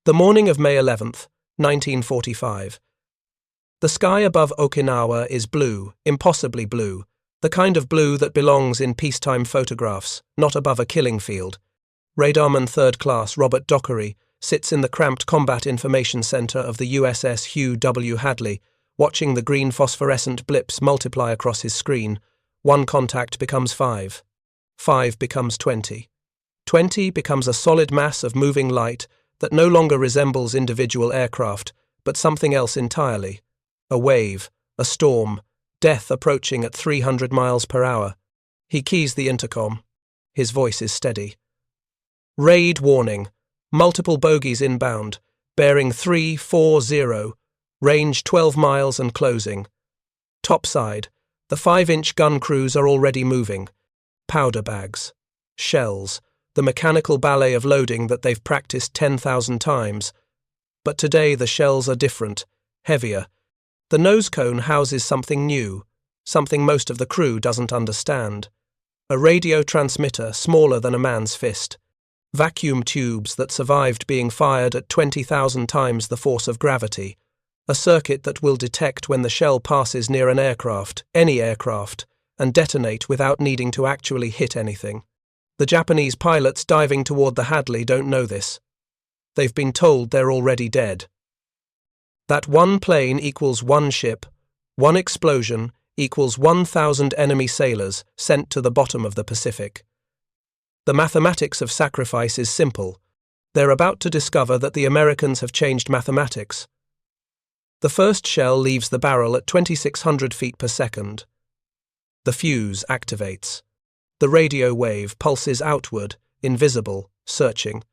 The morning of May 11th, 1945. The sky above Okinawa is blue, impossibly blue, the kind of blue that belongs in peacetime photographs, not above a killing field. Radarman 3rd Class Robert Dockery sits in the cramped Combat Information Center of the USS Hugh W. Hadley, watching the green phosphorescent blips multiply across his screen. 1 contact becomes 5. 5 becomes 20. 20 becomes a solid mass of moving light that no longer resembles individual aircraft, but something else entirely. A wave, a storm, death approaching at 300 miles per hour. He keys the intercom. His voice is steady. Raid warning. Multiple bogies inbound, bearing 340, range 12 miles and closing. Topside, the 5-inch gun crews are already moving. Powder bags. Shells. The mechanical ballet of loading that they've practiced 10,000 times. But today the shells are different, heavier. The nose cone houses something new, something most of the crew doesn't understand. A radio transmitter smaller than a man's fist. Vacuum tubes that survived being fired at 20,000 times the force of gravity. A circuit that will detect when the shell passes near an aircraft, any aircraft, and detonate without needing to actually hit anything. The Japanese pilots diving toward the Hadley don't know this. They've been told they're already dead. That one plane equals one ship, one explosion equals 1,000 enemy sailors sent to the bottom of the Pacific. The mathematics of sacrifice is simple. They're about to discover that the Americans have changed mathematics. The first shell leaves the barrel at 2,600 feet per second. The fuse activates. The radio wave pulses outward, invisible, searching.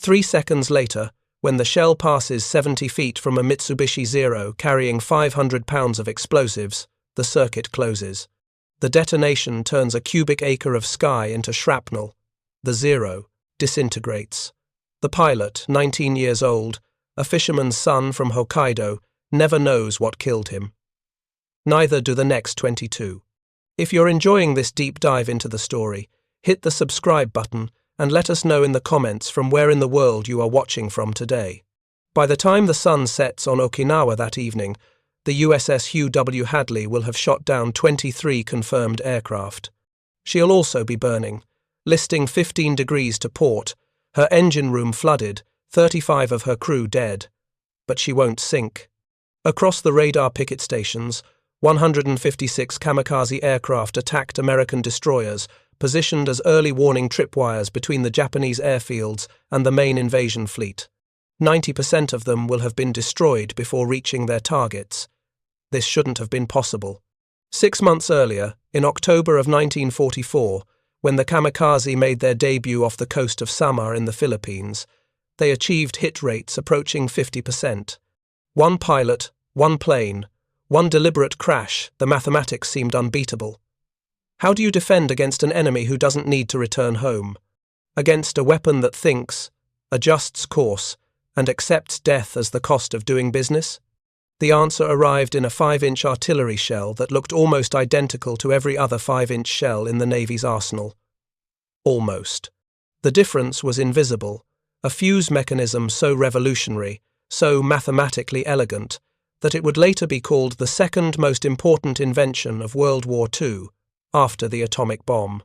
3 seconds later, when the shell passes 70 feet from a Mitsubishi Zero carrying 500 pounds of explosives, the circuit closes. The detonation turns a cubic acre of sky into shrapnel. The Zero disintegrates. The pilot, 19 years old, a fisherman's son from Hokkaido, never knows what killed him. Neither do the next 22. If you're enjoying this deep dive into the story, hit the subscribe button and let us know in the comments from where in the world you are watching from today. By the time the sun sets on Okinawa that evening, the USS Hugh W. Hadley will have shot down 23 confirmed aircraft. She'll also be burning, listing 15 degrees to port, her engine room flooded, 35 of her crew dead. But she won't sink. Across the radar picket stations, 156 kamikaze aircraft attacked American destroyers, positioned as early warning tripwires between the Japanese airfields and the main invasion fleet. 90% of them will have been destroyed before reaching their targets. This shouldn't have been possible. 6 months earlier, in October of 1944, when the kamikaze made their debut off the coast of Samar in the Philippines, they achieved hit rates approaching 50%. One pilot, one plane, one deliberate crash, the mathematics seemed unbeatable. How do you defend against an enemy who doesn't need to return home? Against a weapon that thinks, adjusts course, and accepts death as the cost of doing business? The answer arrived in a 5-inch artillery shell that looked almost identical to every other 5-inch shell in the Navy's arsenal. Almost. The difference was invisible, a fuse mechanism so revolutionary, so mathematically elegant, that it would later be called the second most important invention of World War II, after the atomic bomb.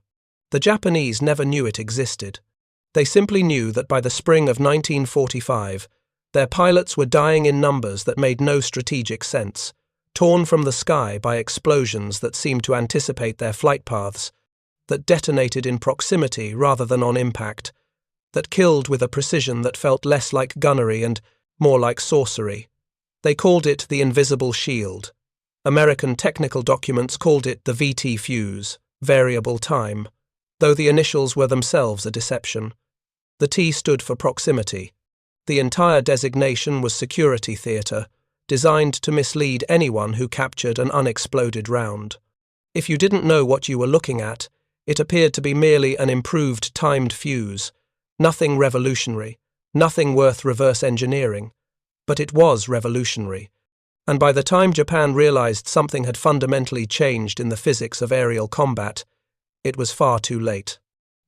The Japanese never knew it existed. They simply knew that by the spring of 1945, their pilots were dying in numbers that made no strategic sense, torn from the sky by explosions that seemed to anticipate their flight paths, that detonated in proximity rather than on impact, that killed with a precision that felt less like gunnery and more like sorcery. They called it the invisible shield. American technical documents called it the VT fuse, variable time, though the initials were themselves a deception. The T stood for proximity. The entire designation was security theatre, designed to mislead anyone who captured an unexploded round. If you didn't know what you were looking at, it appeared to be merely an improved timed fuse, nothing revolutionary, nothing worth reverse engineering. But it was revolutionary, and by the time Japan realized something had fundamentally changed in the physics of aerial combat, it was far too late.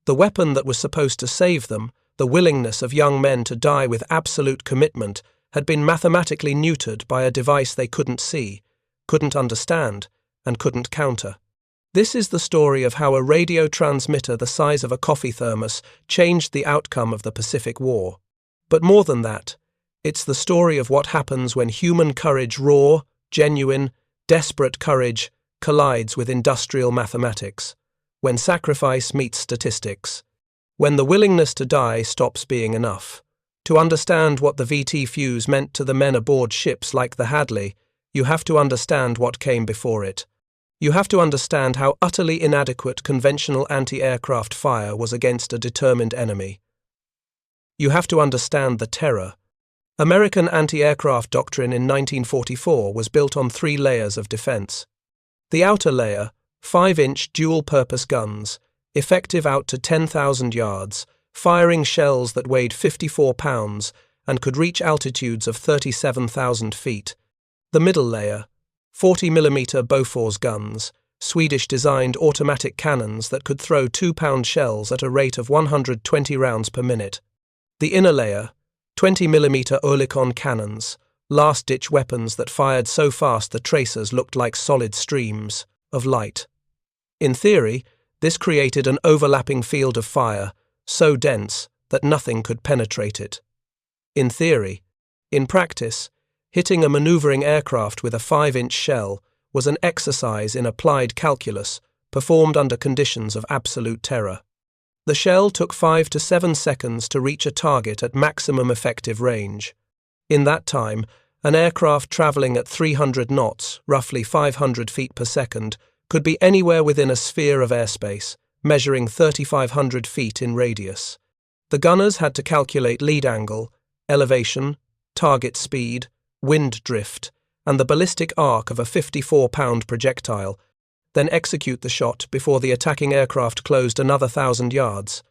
The weapon that was supposed to save them, the willingness of young men to die with absolute commitment, had been mathematically neutered by a device they couldn't see, couldn't understand, and couldn't counter. This is the story of how a radio transmitter the size of a coffee thermos changed the outcome of the Pacific War. But more than that, it's the story of what happens when human courage, raw, genuine, desperate courage, collides with industrial mathematics, when sacrifice meets statistics, when the willingness to die stops being enough. To understand what the VT fuse meant to the men aboard ships like the Hadley, you have to understand what came before it. You have to understand how utterly inadequate conventional anti-aircraft fire was against a determined enemy. You have to understand the terror. American anti-aircraft doctrine in 1944 was built on 3 layers of defense. The outer layer, 5-inch dual-purpose guns, effective out to 10,000 yards, firing shells that weighed 54 pounds and could reach altitudes of 37,000 feet. The middle layer, 40mm Bofors guns, Swedish-designed automatic cannons that could throw 2-pound shells at a rate of 120 rounds per minute. The inner layer, 20mm Oerlikon cannons, last-ditch weapons that fired so fast the tracers looked like solid streams of light. In theory, this created an overlapping field of fire, so dense that nothing could penetrate it. In theory. In practice, hitting a maneuvering aircraft with a 5-inch shell was an exercise in applied calculus performed under conditions of absolute terror. The shell took 5 to 7 seconds to reach a target at maximum effective range. In that time, an aircraft travelling at 300 knots, roughly 500 feet per second, could be anywhere within a sphere of airspace, measuring 3,500 feet in radius. The gunners had to calculate lead angle, elevation, target speed, wind drift, and the ballistic arc of a 54-pound projectile, then execute the shot before the attacking aircraft closed another 1,000 yards.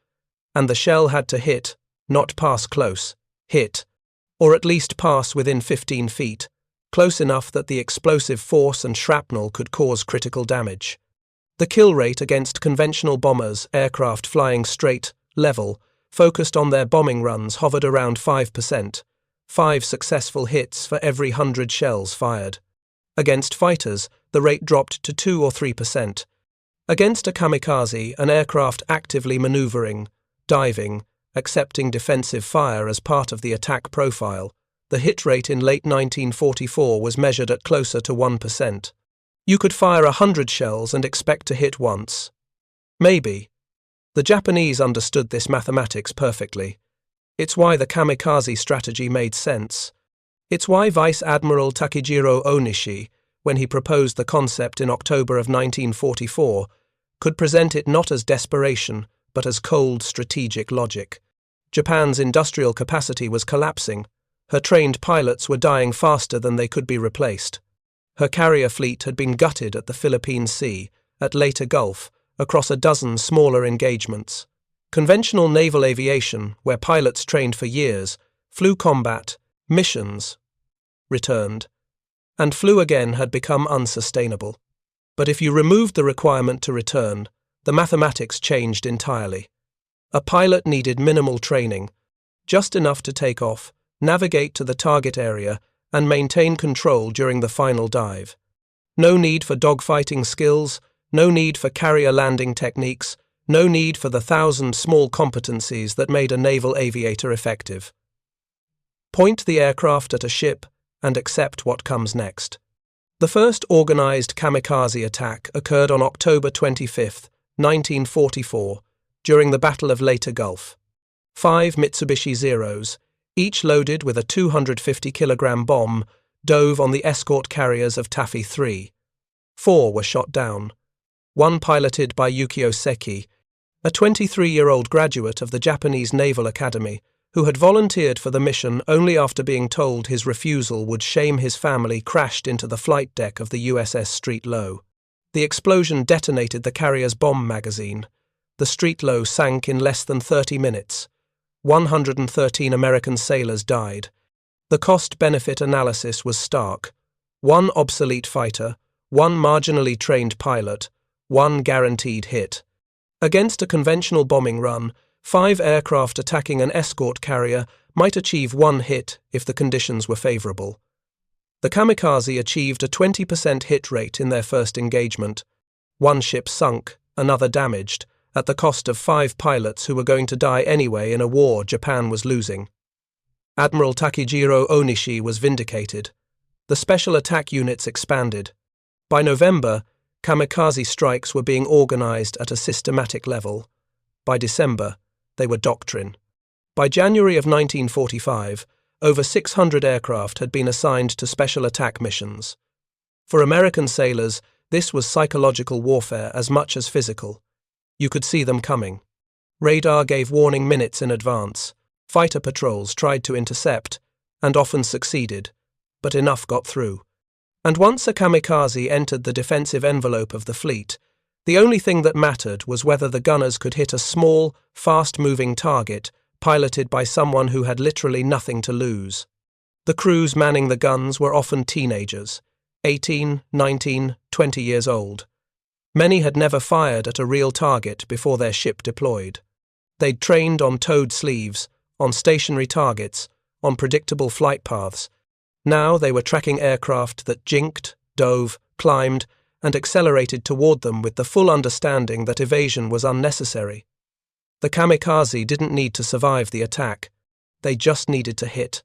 And the shell had to hit, not pass close, hit, or at least pass within 15 feet, close enough that the explosive force and shrapnel could cause critical damage. The kill rate against conventional bombers, aircraft flying straight, level, focused on their bombing runs hovered around 5%, 5 successful hits for every 100 shells fired. Against fighters, the rate dropped to 2 or 3%. Against a kamikaze, an aircraft actively maneuvering, diving, accepting defensive fire as part of the attack profile, the hit rate in late 1944 was measured at closer to 1%. You could fire 100 shells and expect to hit once. Maybe. The Japanese understood this mathematics perfectly. It's why the kamikaze strategy made sense. It's why Vice Admiral Takejiro Onishi, when he proposed the concept in October of 1944, could present it not as desperation, but as cold strategic logic. Japan's industrial capacity was collapsing. Her trained pilots were dying faster than they could be replaced. Her carrier fleet had been gutted at the Philippine Sea, at Leyte Gulf, across a dozen smaller engagements. Conventional naval aviation, where pilots trained for years, flew combat, missions, returned, and flew again had become unsustainable. But if you removed the requirement to return, the mathematics changed entirely. A pilot needed minimal training, just enough to take off, navigate to the target area, and maintain control during the final dive. No need for dogfighting skills, no need for carrier landing techniques, no need for the 1,000 small competencies that made a naval aviator effective. Point the aircraft at a ship and accept what comes next. The first organized kamikaze attack occurred on October 25, 1944, during the Battle of Leyte Gulf. 5 Mitsubishi Zeros, each loaded with a 250-kilogram bomb, dove on the escort carriers of Taffy 3. 4 were shot down. 1 piloted by Yukio Seki, a 23-year-old graduate of the Japanese Naval Academy, who had volunteered for the mission only after being told his refusal would shame his family, crashed into the flight deck of the USS Streetlow. The explosion detonated the carrier's bomb magazine. The Streetlow sank in less than 30 minutes. 113 American sailors died. The cost-benefit analysis was stark. 1 obsolete fighter, 1 marginally trained pilot, 1 guaranteed hit. Against a conventional bombing run, 5 aircraft attacking an escort carrier might achieve 1 hit if the conditions were favorable. The Kamikaze achieved a 20% hit rate in their first engagement. 1 ship sunk, another damaged, at the cost of 5 pilots who were going to die anyway in a war Japan was losing. Admiral Takejiro Onishi was vindicated. The special attack units expanded. By November, kamikaze strikes were being organized at a systematic level. By December, they were doctrine. By January of 1945, over 600 aircraft had been assigned to special attack missions. For American sailors, this was psychological warfare as much as physical. You could see them coming. Radar gave warning minutes in advance. Fighter patrols tried to intercept, and often succeeded, but enough got through. And once a kamikaze entered the defensive envelope of the fleet, the only thing that mattered was whether the gunners could hit a small, fast-moving target piloted by someone who had literally nothing to lose. The crews manning the guns were often teenagers, 18, 19, 20 years old. Many had never fired at a real target before their ship deployed. They'd trained on towed sleeves, on stationary targets, on predictable flight paths. Now they were tracking aircraft that jinked, dove, climbed, and accelerated toward them with the full understanding that evasion was unnecessary. The kamikaze didn't need to survive the attack. They just needed to hit.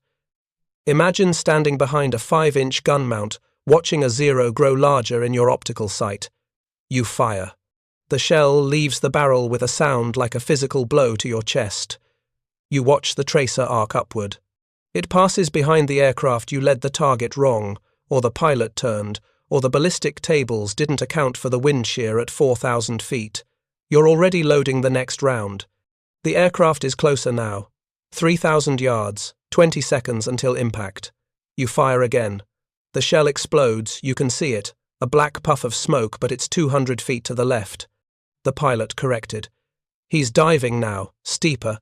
Imagine standing behind a 5-inch gun mount, watching a zero grow larger in your optical sight. You fire. The shell leaves the barrel with a sound like a physical blow to your chest. You watch the tracer arc upward. It passes behind the aircraft you led the target wrong, or the pilot turned, or the ballistic tables didn't account for the wind shear at 4,000 feet. You're already loading the next round. The aircraft is closer now. 3,000 yards, 20 seconds until impact. You fire again. The shell explodes, you can see it. A black puff of smoke, but it's 200 feet to the left. The pilot corrected. He's diving now, steeper.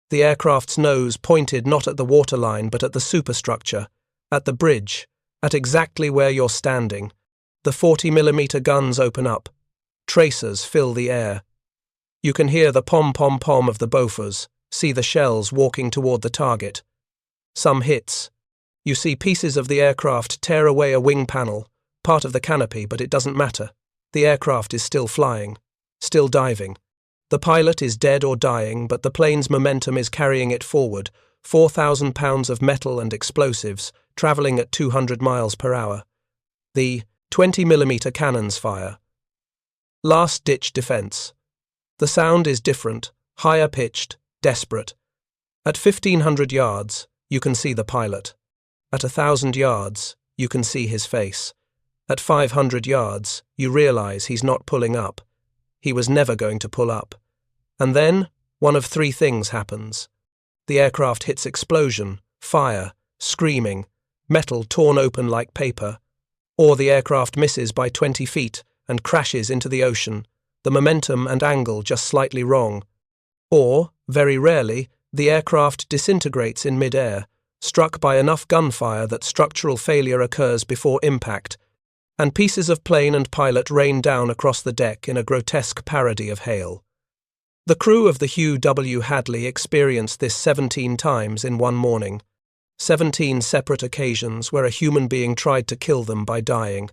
The aircraft's nose pointed not at the waterline but at the superstructure, at the bridge, at exactly where you're standing. The 40mm guns open up. Tracers fill the air. You can hear the pom-pom-pom of the Bofors, see the shells walking toward the target. Some hits. You see pieces of the aircraft tear away a wing panel, part of the canopy, but it doesn't matter. The aircraft is still flying, still diving. The pilot is dead or dying, but the plane's momentum is carrying it forward, 4,000 pounds of metal and explosives, travelling at 200 miles per hour. The 20mm cannons fire. Last-ditch defence. The sound is different, higher-pitched, desperate. At 1,500 yards, you can see the pilot. At 1,000 yards, you can see his face. At 500 yards, you realise he's not pulling up. He was never going to pull up. And then, one of 3 things happens. The aircraft hits explosion, fire, screaming, metal torn open like paper. Or the aircraft misses by 20 feet and crashes into the ocean, the momentum and angle just slightly wrong. Or, very rarely, the aircraft disintegrates in midair, struck by enough gunfire that structural failure occurs before impact, and pieces of plane and pilot rain down across the deck in a grotesque parody of hail. The crew of the Hugh W. Hadley experienced this 17 times in one morning. 17 separate occasions where a human being tried to kill them by dying.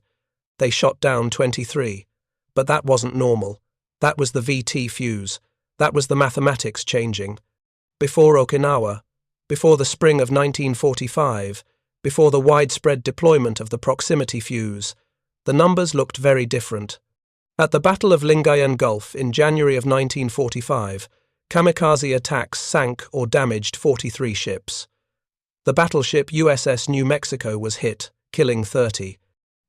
They shot down 23. But that wasn't normal. That was the VT fuse. That was the mathematics changing. Before Okinawa, before the spring of 1945, before the widespread deployment of the proximity fuse, the numbers looked very different. At the Battle of Lingayen Gulf in January of 1945, kamikaze attacks sank or damaged 43 ships. The battleship USS New Mexico was hit, killing 30.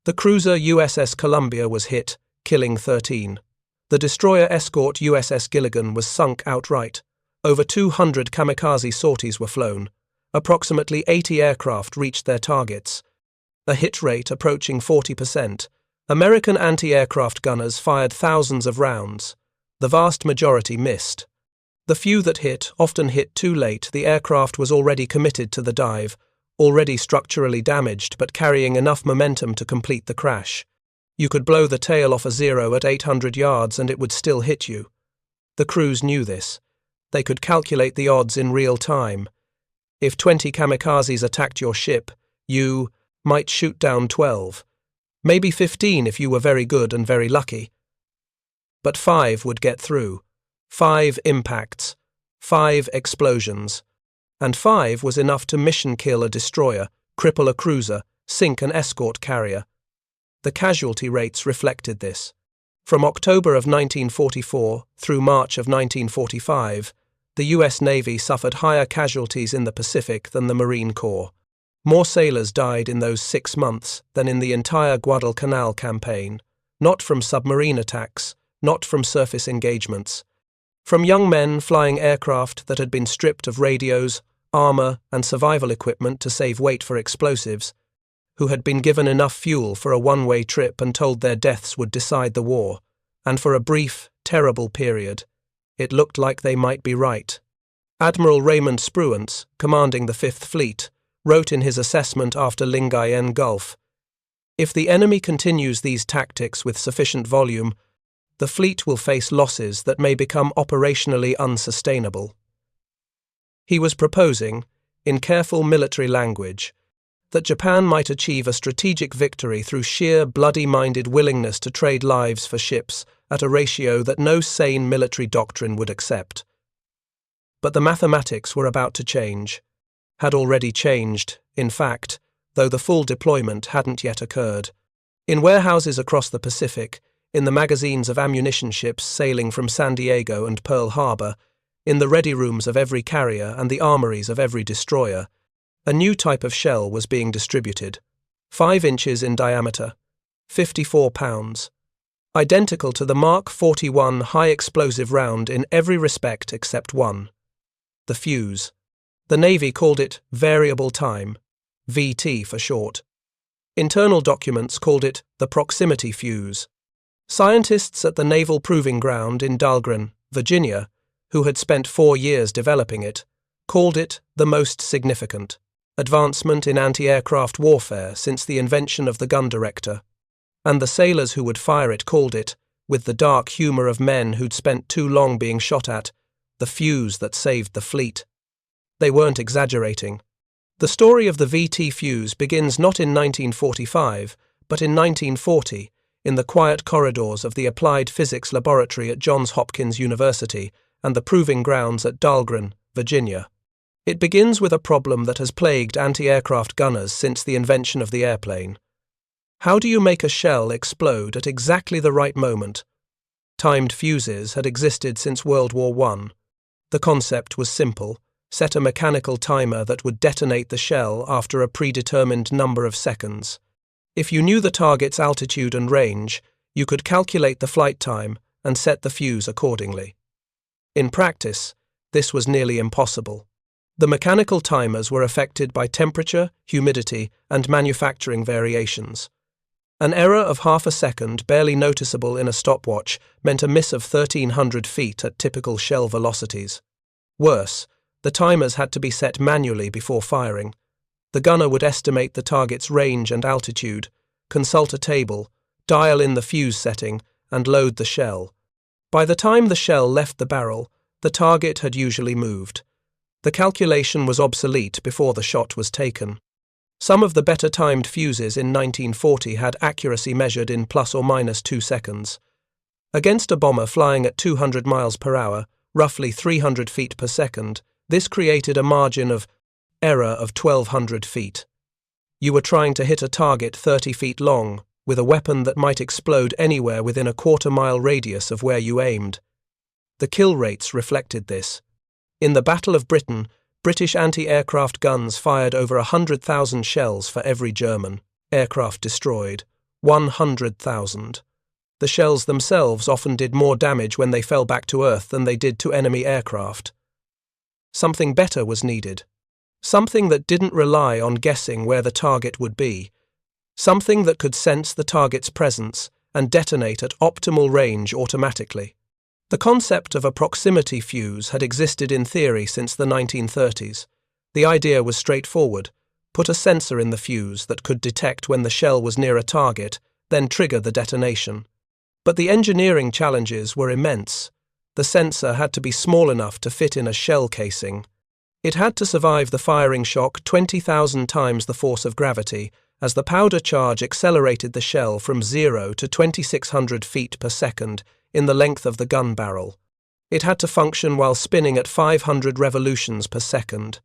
The cruiser USS Columbia was hit, killing 13. The destroyer escort USS Gilligan was sunk outright. Over 200 kamikaze sorties were flown. Approximately 80 aircraft reached their targets. A hit rate approaching 40%. American anti-aircraft gunners fired thousands of rounds. The vast majority missed. The few that hit often hit too late. The aircraft was already committed to the dive, already structurally damaged but carrying enough momentum to complete the crash. You could blow the tail off a zero at 800 yards and it would still hit you. The crews knew this. They could calculate the odds in real time. If 20 kamikazes attacked your ship, you might shoot down 12. Maybe 15 if you were very good and very lucky. But 5 would get through. 5 impacts. 5 explosions. And 5 was enough to mission kill a destroyer, cripple a cruiser, sink an escort carrier. The casualty rates reflected this. From October of 1944 through March of 1945, the US Navy suffered higher casualties in the Pacific than the Marine Corps. More sailors died in those 6 months than in the entire Guadalcanal campaign, not from submarine attacks, not from surface engagements. From young men flying aircraft that had been stripped of radios, armor, and survival equipment to save weight for explosives, who had been given enough fuel for a one-way trip and told their deaths would decide the war, and for a brief, terrible period, it looked like they might be right. Admiral Raymond Spruance, commanding the Fifth Fleet, wrote in his assessment after Lingayen Gulf, "If the enemy continues these tactics with sufficient volume, the fleet will face losses that may become operationally unsustainable." He was proposing, in careful military language, that Japan might achieve a strategic victory through sheer bloody-minded willingness to trade lives for ships at a ratio that no sane military doctrine would accept. But the mathematics were about to change, had already changed, in fact, though the full deployment hadn't yet occurred. In warehouses across the Pacific, in the magazines of ammunition ships sailing from San Diego and Pearl Harbor, in the ready rooms of every carrier and the armories of every destroyer, a new type of shell was being distributed, 5 inches in diameter, 54 pounds, identical to the Mark 41 high-explosive round in every respect except one, the fuse. The Navy called it variable time, VT for short. Internal documents called it the proximity fuse. Scientists at the Naval Proving Ground in Dahlgren, Virginia, who had spent 4 years developing it, called it the most significant advancement in anti-aircraft warfare since the invention of the gun director, and the sailors who would fire it called it, with the dark humour of men who'd spent too long being shot at, the fuse that saved the fleet. They weren't exaggerating. The story of the VT fuse begins not in 1945, but in 1940, in the quiet corridors of the Applied Physics Laboratory at Johns Hopkins University and the Proving Grounds at Dahlgren, Virginia. It begins with a problem that has plagued anti-aircraft gunners since the invention of the airplane. How do you make a shell explode at exactly the right moment? Timed fuses had existed since World War I. The concept was simple: set a mechanical timer that would detonate the shell after a predetermined number of seconds. If you knew the target's altitude and range, you could calculate the flight time and set the fuse accordingly. In practice, this was nearly impossible. The mechanical timers were affected by temperature, humidity, and manufacturing variations. An error of half a second, barely noticeable in a stopwatch, meant a miss of 1,300 feet at typical shell velocities. Worse, the timers had to be set manually before firing. The gunner would estimate the target's range and altitude, consult a table, dial in the fuse setting, and load the shell. By the time the shell left the barrel, the target had usually moved. The calculation was obsolete before the shot was taken. Some of the better-timed fuses in 1940 had accuracy measured in plus or minus 2 seconds. Against a bomber flying at 200 miles per hour, roughly 300 feet per second, this created a margin of error of 1,200 feet. You were trying to hit a target 30 feet long, with a weapon that might explode anywhere within a quarter-mile radius of where you aimed. The kill rates reflected this. In the Battle of Britain, British anti-aircraft guns fired over 100,000 shells for every German aircraft destroyed. 100,000. The shells themselves often did more damage when they fell back to Earth than they did to enemy aircraft. Something better was needed. Something that didn't rely on guessing where the target would be. Something that could sense the target's presence and detonate at optimal range automatically. The concept of a proximity fuse had existed in theory since the 1930s. The idea was straightforward. Put a sensor in the fuse that could detect when the shell was near a target, then trigger the detonation. But the engineering challenges were immense. The sensor had to be small enough to fit in a shell casing. It had to survive the firing shock 20,000 times the force of gravity, as the powder charge accelerated the shell from 0 to 2,600 feet per second in the length of the gun barrel. It had to function while spinning at 500 revolutions per second.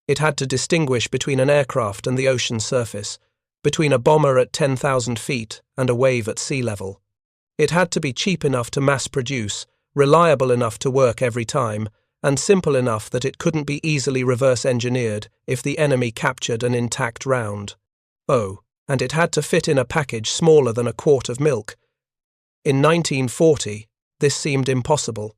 It had to distinguish between an aircraft and the ocean surface, between a bomber at 10,000 feet and a wave at sea level. It had to be cheap enough to mass produce, reliable enough to work every time, and simple enough that it couldn't be easily reverse-engineered if the enemy captured an intact round. Oh, and it had to fit in a package smaller than a quart of milk. In 1940, this seemed impossible.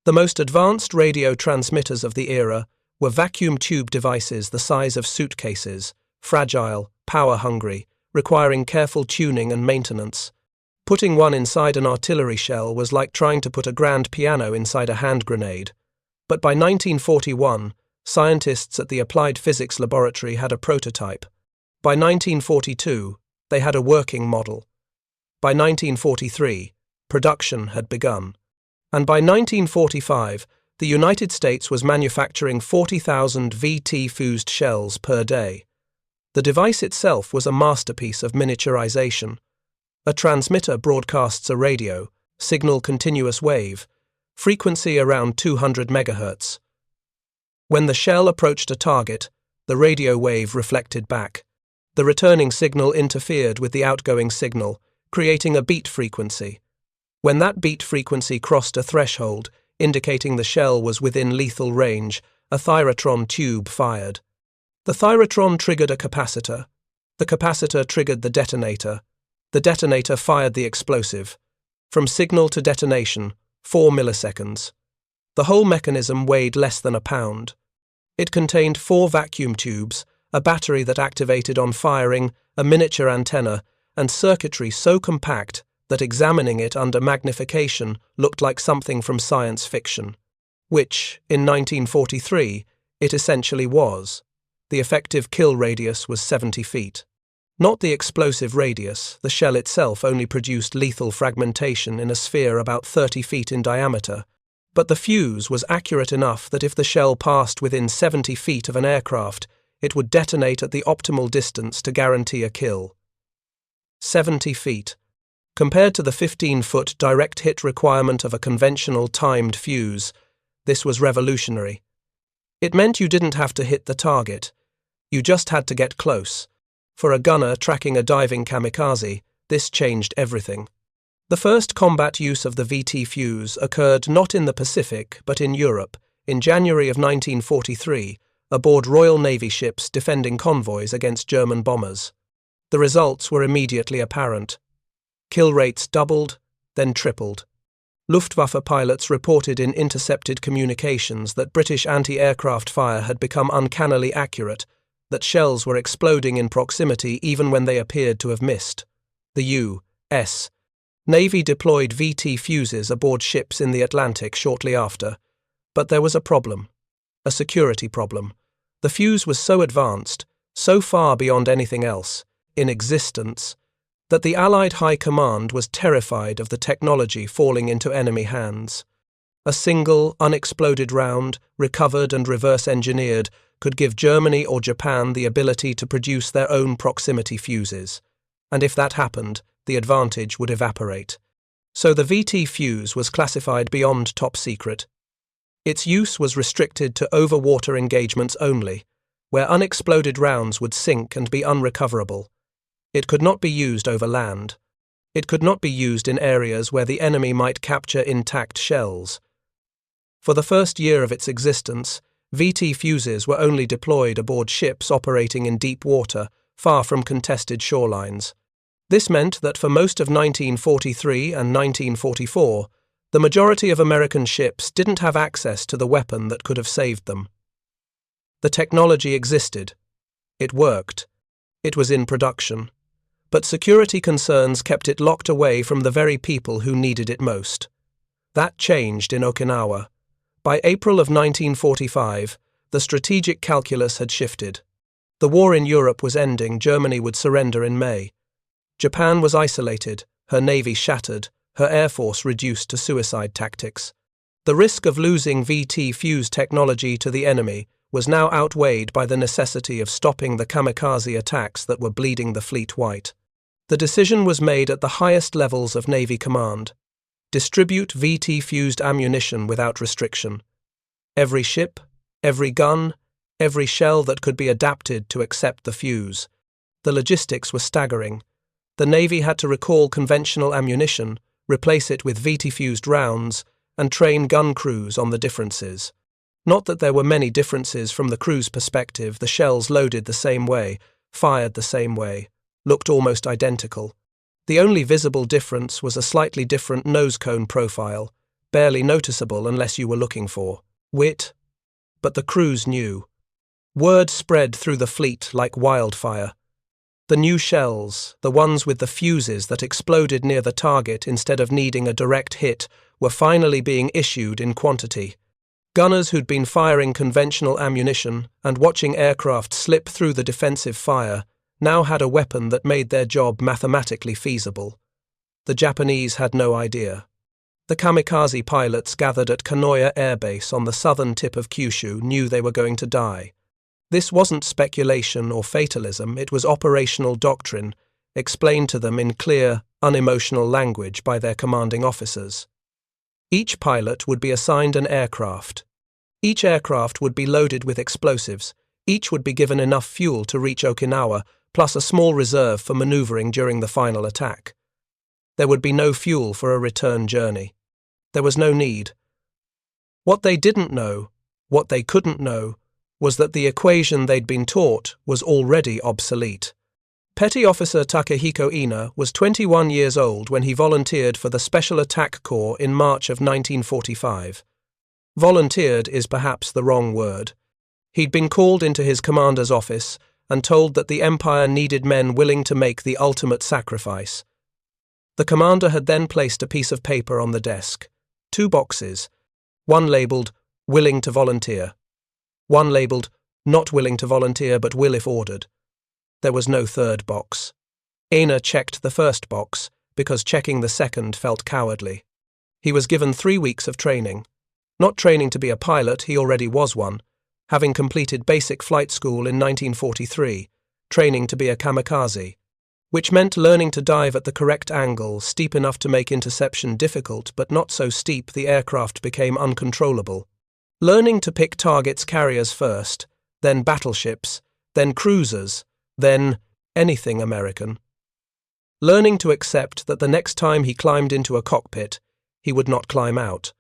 The most advanced radio transmitters of the era were vacuum tube devices the size of suitcases, fragile, power-hungry, requiring careful tuning and maintenance. Putting one inside an artillery shell was like trying to put a grand piano inside a hand grenade. But by 1941, scientists at the Applied Physics Laboratory had a prototype. By 1942, they had a working model. By 1943, production had begun. And by 1945, the United States was manufacturing 40,000 VT fused shells per day. The device itself was a masterpiece of miniaturization. A transmitter broadcasts a radio, signal continuous wave, frequency around 200 MHz. When the shell approached a target, the radio wave reflected back. The returning signal interfered with the outgoing signal, creating a beat frequency. When that beat frequency crossed a threshold, indicating the shell was within lethal range, a thyrotron tube fired. The thyrotron triggered a capacitor. The capacitor triggered the detonator. The detonator fired the explosive. From signal to detonation, 4 milliseconds. The whole mechanism weighed less than a pound. It contained 4 vacuum tubes, a battery that activated on firing, a miniature antenna, and circuitry so compact that examining it under magnification looked like something from science fiction. Which, in 1943, it essentially was. The effective kill radius was 70 feet. Not the explosive radius, the shell itself only produced lethal fragmentation in a sphere about 30 feet in diameter, but the fuse was accurate enough that if the shell passed within 70 feet of an aircraft, it would detonate at the optimal distance to guarantee a kill. 70 feet. Compared to the 15-foot direct hit requirement of a conventional timed fuse, this was revolutionary. It meant you didn't have to hit the target. You just had to get close. For a gunner tracking a diving kamikaze, this changed everything. The first combat use of the VT fuse occurred not in the Pacific, but in Europe, in January of 1943, aboard Royal Navy ships defending convoys against German bombers. The results were immediately apparent. Kill rates doubled, then tripled. Luftwaffe pilots reported in intercepted communications that British anti-aircraft fire had become uncannily accurate, that shells were exploding in proximity even when they appeared to have missed. The U.S. Navy deployed VT fuses aboard ships in the Atlantic shortly after, but there was a problem. A security problem. The fuse was so advanced, so far beyond anything else, in existence, that the Allied High Command was terrified of the technology falling into enemy hands. A single, unexploded round, recovered and reverse-engineered, could give Germany or Japan the ability to produce their own proximity fuses, and if that happened, the advantage would evaporate. So the VT fuse was classified beyond top secret. Its use was restricted to over-water engagements only, where unexploded rounds would sink and be unrecoverable. It could not be used over land. It could not be used in areas where the enemy might capture intact shells. For the first year of its existence, VT fuses were only deployed aboard ships operating in deep water, far from contested shorelines. This meant that for most of 1943 and 1944, the majority of American ships didn't have access to the weapon that could have saved them. The technology existed. It worked. It was in production. But security concerns kept it locked away from the very people who needed it most. That changed in Okinawa. By April of 1945, the strategic calculus had shifted. The war in Europe was ending. Germany would surrender in May. Japan was isolated, her navy shattered, her air force reduced to suicide tactics. The risk of losing VT fuse technology to the enemy was now outweighed by the necessity of stopping the kamikaze attacks that were bleeding the fleet white. The decision was made at the highest levels of Navy command. Distribute VT-fused ammunition without restriction. Every ship, every gun, every shell that could be adapted to accept the fuse. The logistics were staggering. The Navy had to recall conventional ammunition, replace it with VT-fused rounds, and train gun crews on the differences. Not that there were many differences from the crew's perspective. The shells loaded the same way, fired the same way, looked almost identical. The only visible difference was a slightly different nose cone profile, barely noticeable unless you were looking for wit. But the crews knew. Word spread through the fleet like wildfire. The new shells, the ones with the fuses that exploded near the target instead of needing a direct hit, were finally being issued in quantity. Gunners who'd been firing conventional ammunition and watching aircraft slip through the defensive fire now had a weapon that made their job mathematically feasible. The Japanese had no idea. The kamikaze pilots gathered at Kanoya Air Base on the southern tip of Kyushu knew they were going to die. This wasn't speculation or fatalism, it was operational doctrine, explained to them in clear, unemotional language by their commanding officers. Each pilot would be assigned an aircraft. Each aircraft would be loaded with explosives. Each would be given enough fuel to reach Okinawa, plus a small reserve for maneuvering during the final attack. There would be no fuel for a return journey. There was no need. What they didn't know, what they couldn't know, was that the equation they'd been taught was already obsolete. Petty Officer Takehiko Ina was 21 years old when he volunteered for the Special Attack Corps in March of 1945. Volunteered is perhaps the wrong word. He'd been called into his commander's office and told that the Empire needed men willing to make the ultimate sacrifice. The commander had then placed a piece of paper on the desk. 2 boxes. One labelled, "Willing to volunteer." One labelled, "Not willing to volunteer but will if ordered." There was no third box. Ina checked the first box, because checking the second felt cowardly. He was given 3 weeks of training. Not training to be a pilot, he already was one, having completed basic flight school in 1943, training to be a kamikaze, which meant learning to dive at the correct angle, steep enough to make interception difficult, but not so steep the aircraft became uncontrollable. Learning to pick targets carriers first, then battleships, then cruisers, then anything American. Learning to accept that the next time he climbed into a cockpit, he would not climb out.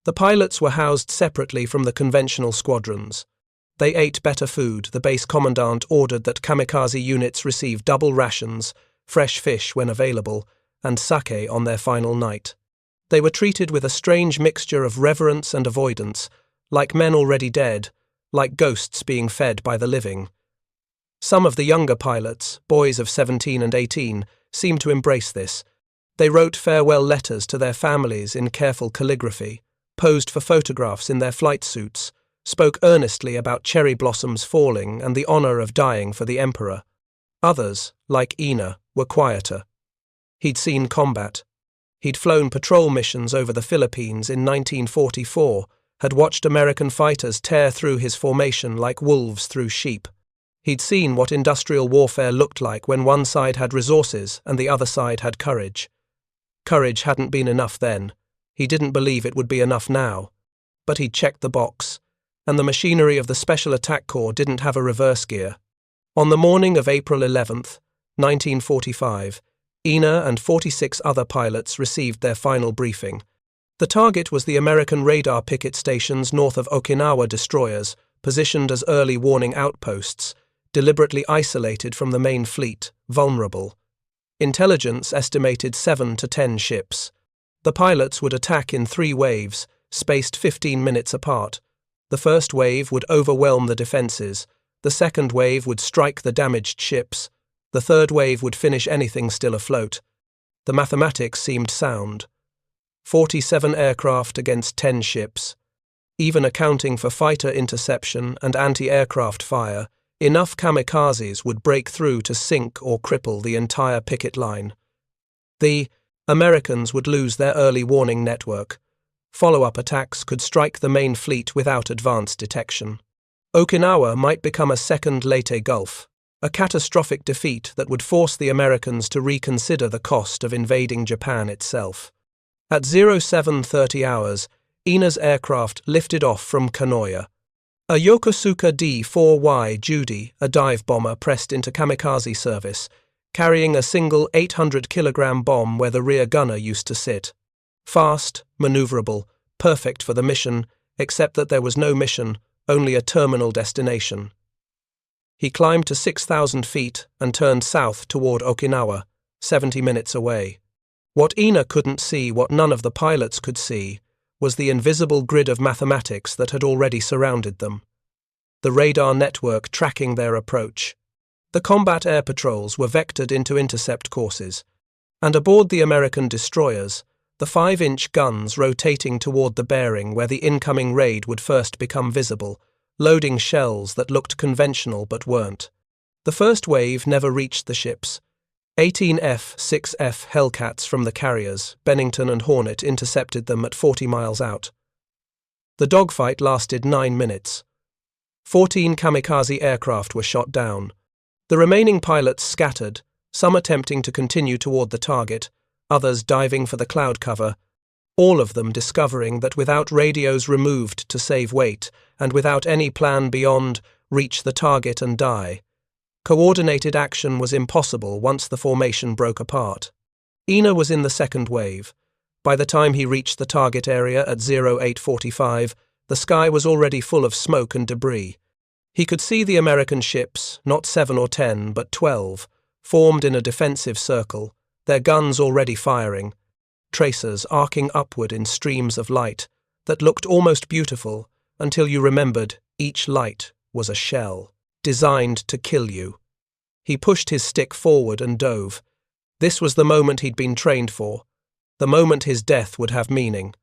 The pilots were housed separately from the conventional squadrons. They ate better food. The base commandant ordered that kamikaze units receive double rations, fresh fish when available, and sake on their final night. They were treated with a strange mixture of reverence and avoidance, like men already dead, like ghosts being fed by the living. Some of the younger pilots, boys of 17 and 18, seemed to embrace this. They wrote farewell letters to their families in careful calligraphy, posed for photographs in their flight suits, spoke earnestly about cherry blossoms falling and the honor of dying for the emperor. Others, like Ina, were quieter. He'd seen combat. He'd flown patrol missions over the Philippines in 1944, had watched American fighters tear through his formation like wolves through sheep. He'd seen what industrial warfare looked like when one side had resources and the other side had courage. Courage hadn't been enough then. He didn't believe it would be enough now. But he'd checked the box, and the machinery of the Special Attack Corps didn't have a reverse gear. On the morning of April 11th, 1945, Ina and 46 other pilots received their final briefing. The target was the American radar picket stations north of Okinawa destroyers, positioned as early warning outposts, deliberately isolated from the main fleet, vulnerable. Intelligence estimated 7 to 10 ships. The pilots would attack in 3 waves, spaced 15 minutes apart. The first wave would overwhelm the defences, the second wave would strike the damaged ships, the third wave would finish anything still afloat. The mathematics seemed sound. 47 aircraft against 10 ships. Even accounting for fighter interception and anti-aircraft fire, enough kamikazes would break through to sink or cripple the entire picket line. The Americans would lose their early warning network. Follow-up attacks could strike the main fleet without advanced detection. Okinawa might become a second Leyte Gulf, a catastrophic defeat that would force the Americans to reconsider the cost of invading Japan itself. At 0730 hours, Ina's aircraft lifted off from Kanoya. A Yokosuka D-4Y Judy, a dive bomber, pressed into kamikaze service, carrying a single 800-kilogram bomb where the rear gunner used to sit. Fast, maneuverable, perfect for the mission, except that there was no mission, only a terminal destination. He climbed to 6,000 feet and turned south toward Okinawa, 70 minutes away. What Ina couldn't see, what none of the pilots could see, was the invisible grid of mathematics that had already surrounded them. The radar network tracking their approach. The combat air patrols were vectored into intercept courses, and aboard the American destroyers, the 5-inch guns rotating toward the bearing where the incoming raid would first become visible, loading shells that looked conventional but weren't. The first wave never reached the ships. 18 F-6F Hellcats from the carriers, Bennington and Hornet, intercepted them at 40 miles out. The dogfight lasted 9 minutes. 14 kamikaze aircraft were shot down. The remaining pilots scattered, some attempting to continue toward the target, others diving for the cloud cover, all of them discovering that without radios removed to save weight, and without any plan beyond reach the target and die, coordinated action was impossible once the formation broke apart. Ina was in the second wave. By the time he reached the target area at 0845, the sky was already full of smoke and debris. He could see the American ships, not 7 or 10, but 12, formed in a defensive circle, their guns already firing, tracers arcing upward in streams of light that looked almost beautiful until you remembered each light was a shell, designed to kill you. He pushed his stick forward and dove. This was the moment he'd been trained for, the moment his death would have meaning.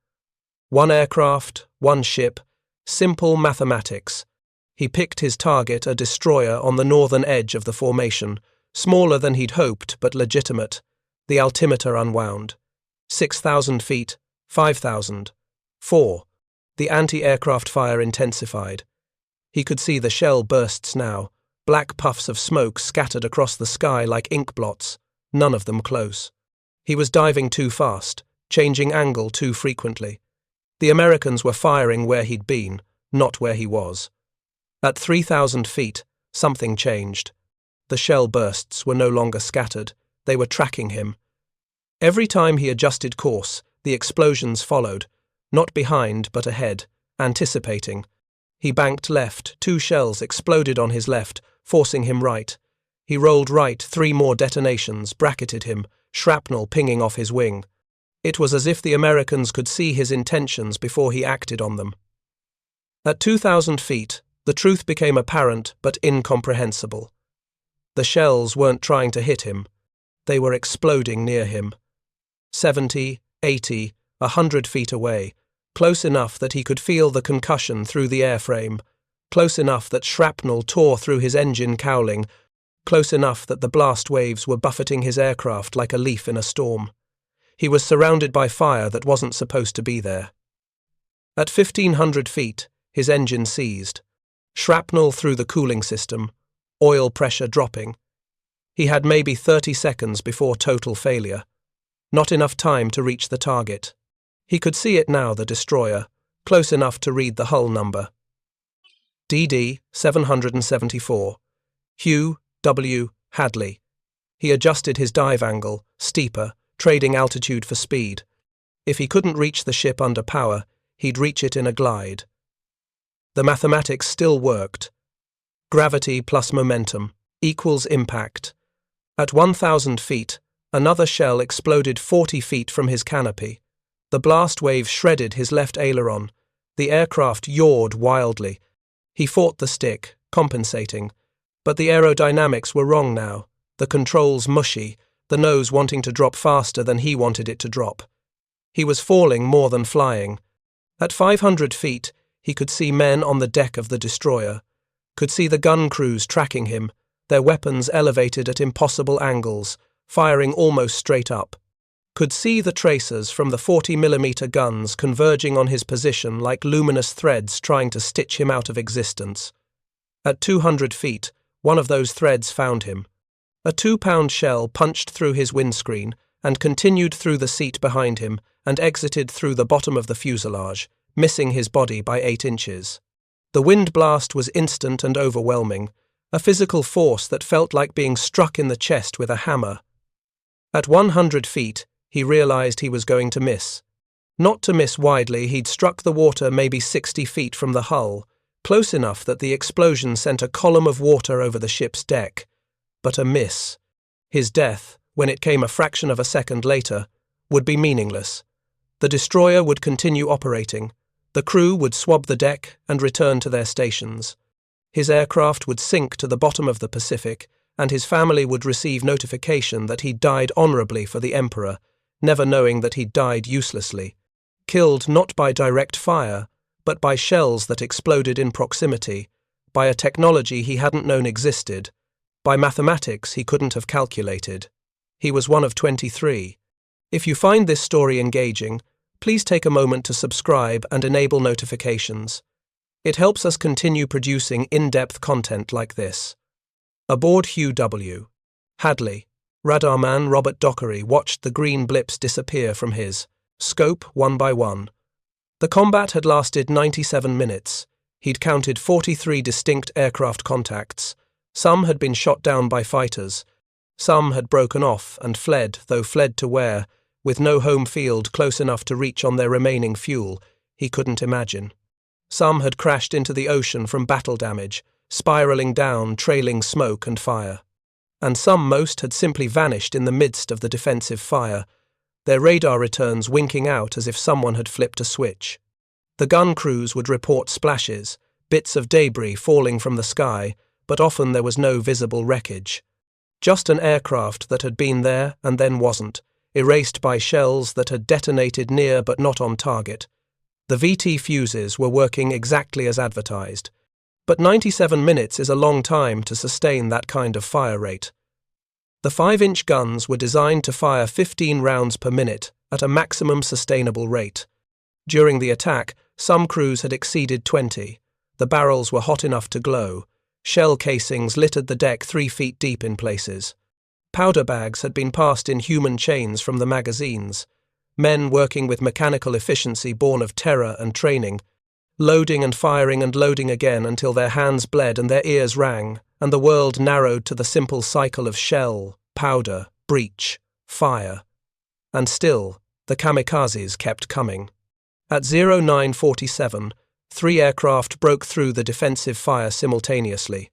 One aircraft, one ship, simple mathematics. He picked his target, a destroyer on the northern edge of the formation, smaller than he'd hoped but legitimate. The altimeter unwound. 6,000 feet, 5,000, 4. The anti-aircraft fire intensified. He could see the shell bursts now, black puffs of smoke scattered across the sky like ink blots, none of them close. He was diving too fast, changing angle too frequently. The Americans were firing where he'd been, not where he was. At 3,000 feet, something changed. The shell bursts were no longer scattered. They were tracking him. Every time he adjusted course, the explosions followed, not behind but ahead, anticipating. He banked left, 2 shells exploded on his left, forcing him right. He rolled right, 3 more detonations bracketed him, shrapnel pinging off his wing. It was as if the Americans could see his intentions before he acted on them. At 2,000 feet, the truth became apparent but incomprehensible. The shells weren't trying to hit him. They were exploding near him. 70, 80, 100 feet away, close enough that he could feel the concussion through the airframe, close enough that shrapnel tore through his engine cowling, close enough that the blast waves were buffeting his aircraft like a leaf in a storm. He was surrounded by fire that wasn't supposed to be there. At 1,500 feet, his engine seized. Shrapnel through the cooling system, oil pressure dropping. He had maybe 30 seconds before total failure. Not enough time to reach the target. He could see it now, the destroyer, close enough to read the hull number. DD 774. Hugh W. Hadley. He adjusted his dive angle, steeper, trading altitude for speed. If he couldn't reach the ship under power, he'd reach it in a glide. The mathematics still worked. Gravity plus momentum equals impact. At 1,000 feet, another shell exploded 40 feet from his canopy. The blast wave shredded his left aileron. The aircraft yawed wildly. He fought the stick, compensating. But the aerodynamics were wrong now. The controls mushy, the nose wanting to drop faster than he wanted it to drop. He was falling more than flying. At 500 feet, he could see men on the deck of the destroyer, could see the gun crews tracking him, their weapons elevated at impossible angles, firing almost straight up. could see the tracers from the 40mm guns converging on his position like luminous threads trying to stitch him out of existence. At 200 feet, one of those threads found him. A 2-pound shell punched through his windscreen and continued through the seat behind him and exited through the bottom of the fuselage, missing his body by 8 inches. The wind blast was instant and overwhelming, a physical force that felt like being struck in the chest with a hammer. At 100 feet, he realized he was going to miss. Not to miss widely, he'd struck the water maybe 60 feet from the hull, close enough that the explosion sent a column of water over the ship's deck. But a miss. His death, when it came a fraction of a second later, would be meaningless. The destroyer would continue operating. The crew would swab the deck and return to their stations. His aircraft would sink to the bottom of the Pacific, and his family would receive notification that he'd died honorably for the Emperor, never knowing that he'd died uselessly, killed not by direct fire, but by shells that exploded in proximity, by a technology he hadn't known existed, by mathematics he couldn't have calculated. He was one of 23. If you find this story engaging, please take a moment to subscribe and enable notifications. It helps us continue producing in-depth content like this. Aboard Hugh W. Hadley, radarman Robert Dockery watched the green blips disappear from his scope one by one. The combat had lasted 97 minutes. He'd counted 43 distinct aircraft contacts. Some had been shot down by fighters. Some had broken off and fled, though fled to where, with no home field close enough to reach on their remaining fuel, he couldn't imagine. Some had crashed into the ocean from battle damage, spiraling down, trailing smoke and fire. And some most had simply vanished in the midst of the defensive fire, their radar returns winking out as if someone had flipped a switch. The gun crews would report splashes, bits of debris falling from the sky, but often there was no visible wreckage. Just an aircraft that had been there and then wasn't, erased by shells that had detonated near but not on target. The VT fuses were working exactly as advertised. But 97 minutes is a long time to sustain that kind of fire rate. The 5-inch guns were designed to fire 15 rounds per minute at a maximum sustainable rate. During the attack, some crews had exceeded 20. The barrels were hot enough to glow. Shell casings littered the deck 3 feet deep in places. Powder bags had been passed in human chains from the magazines. Men working with mechanical efficiency born of terror and training, loading and firing and loading again until their hands bled and their ears rang, and the world narrowed to the simple cycle of shell, powder, breach, fire. And still, the kamikazes kept coming. At 0947, 3 aircraft broke through the defensive fire simultaneously.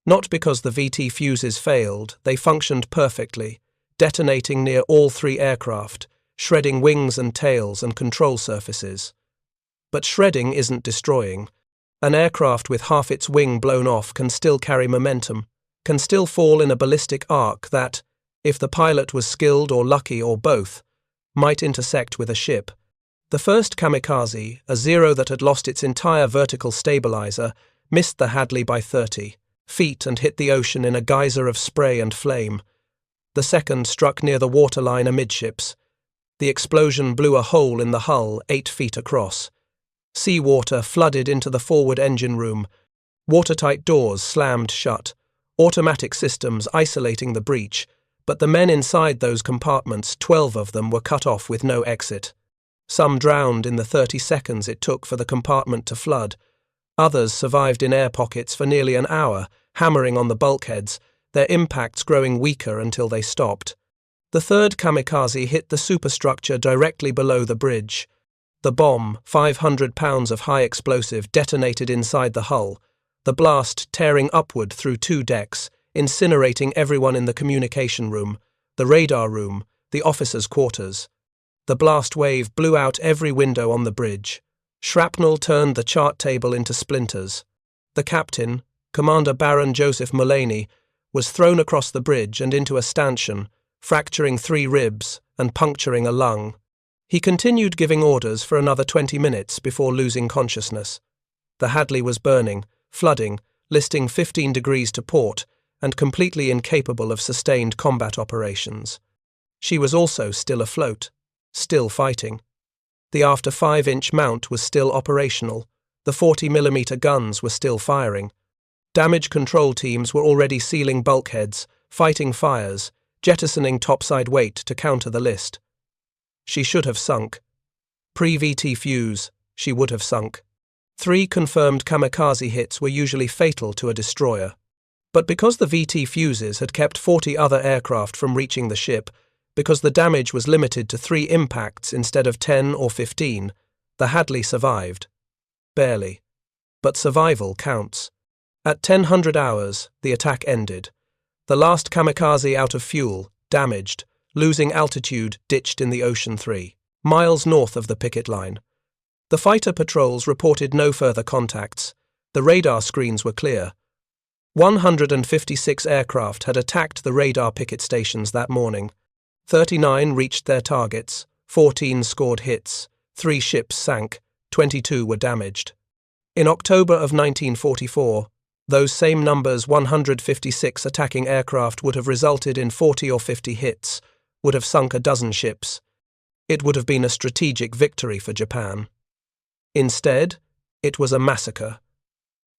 Not because the VT fuses failed, they functioned perfectly, detonating near all 3 aircraft, shredding wings and tails and control surfaces. But shredding isn't destroying. An aircraft with half its wing blown off can still carry momentum, can still fall in a ballistic arc that, if the pilot was skilled or lucky or both, might intersect with a ship. The first kamikaze, a Zero that had lost its entire vertical stabilizer, missed the Hadley by 30 feet and hit the ocean in a geyser of spray and flame. The second struck near the waterline amidships. The explosion blew a hole in the hull 8 feet across. Seawater flooded into the forward engine room. Watertight doors slammed shut, automatic systems isolating the breach, but the men inside those compartments, 12 of them, were cut off with no exit. Some drowned in the 30 seconds it took for the compartment to flood. Others survived in air pockets for nearly an hour, hammering on the bulkheads, their impacts growing weaker until they stopped. The third kamikaze hit the superstructure directly below the bridge. The bomb, 500 pounds of high explosive, detonated inside the hull, the blast tearing upward through 2 decks, incinerating everyone in the communication room, the radar room, the officers' quarters. The blast wave blew out every window on the bridge. Shrapnel turned the chart table into splinters. The captain, Commander Baron Joseph Mullaney, was thrown across the bridge and into a stanchion, fracturing 3 ribs and puncturing a lung. He continued giving orders for another 20 minutes before losing consciousness. The Hadley was burning, flooding, listing 15 degrees to port, and completely incapable of sustained combat operations. She was also still afloat, still fighting. The after 5-inch mount was still operational. The 40mm guns were still firing. Damage control teams were already sealing bulkheads, fighting fires, jettisoning topside weight to counter the list. She should have sunk. Pre-VT fuse, she would have sunk. 3 confirmed kamikaze hits were usually fatal to a destroyer. But because the VT fuses had kept 40 other aircraft from reaching the ship, because the damage was limited to 3 impacts instead of 10 or 15, the Hadley survived. Barely. But survival counts. At 1000 hours, the attack ended. The last kamikaze out of fuel, damaged, losing altitude, ditched in the ocean 3 miles north of the picket line. The fighter patrols reported no further contacts. The radar screens were clear. 156 aircraft had attacked the radar picket stations that morning. 39 reached their targets, 14 scored hits, 3 ships sank, 22 were damaged. In October of 1944, those same numbers, 156 attacking aircraft, would have resulted in 40 or 50 hits, would have sunk a dozen ships. It would have been a strategic victory for Japan. Instead, it was a massacre.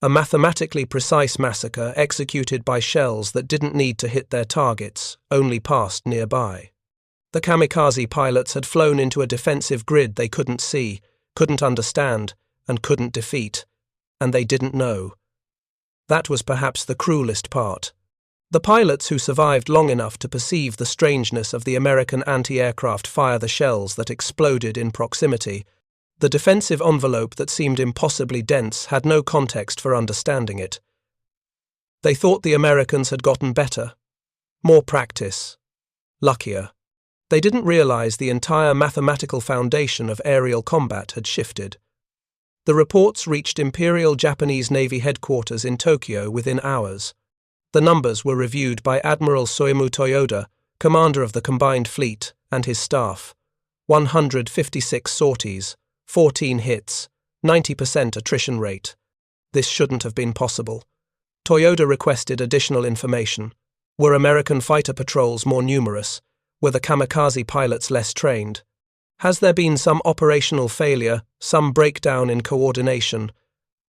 A mathematically precise massacre executed by shells that didn't need to hit their targets, only passed nearby. The kamikaze pilots had flown into a defensive grid they couldn't see, couldn't understand, and couldn't defeat, and they didn't know. That was perhaps the cruelest part. The pilots who survived long enough to perceive the strangeness of the American anti-aircraft fire the shells that exploded in proximity, the defensive envelope that seemed impossibly dense, had no context for understanding it. They thought the Americans had gotten better, more practice, luckier. They didn't realize the entire mathematical foundation of aerial combat had shifted. The reports reached Imperial Japanese Navy headquarters in Tokyo within hours. The numbers were reviewed by Admiral Soemu Toyoda, commander of the combined fleet, and his staff. 156 sorties, 14 hits, 90% attrition rate. This shouldn't have been possible. Toyoda requested additional information. Were American fighter patrols more numerous? Were the kamikaze pilots less trained? Has there been some operational failure, some breakdown in coordination?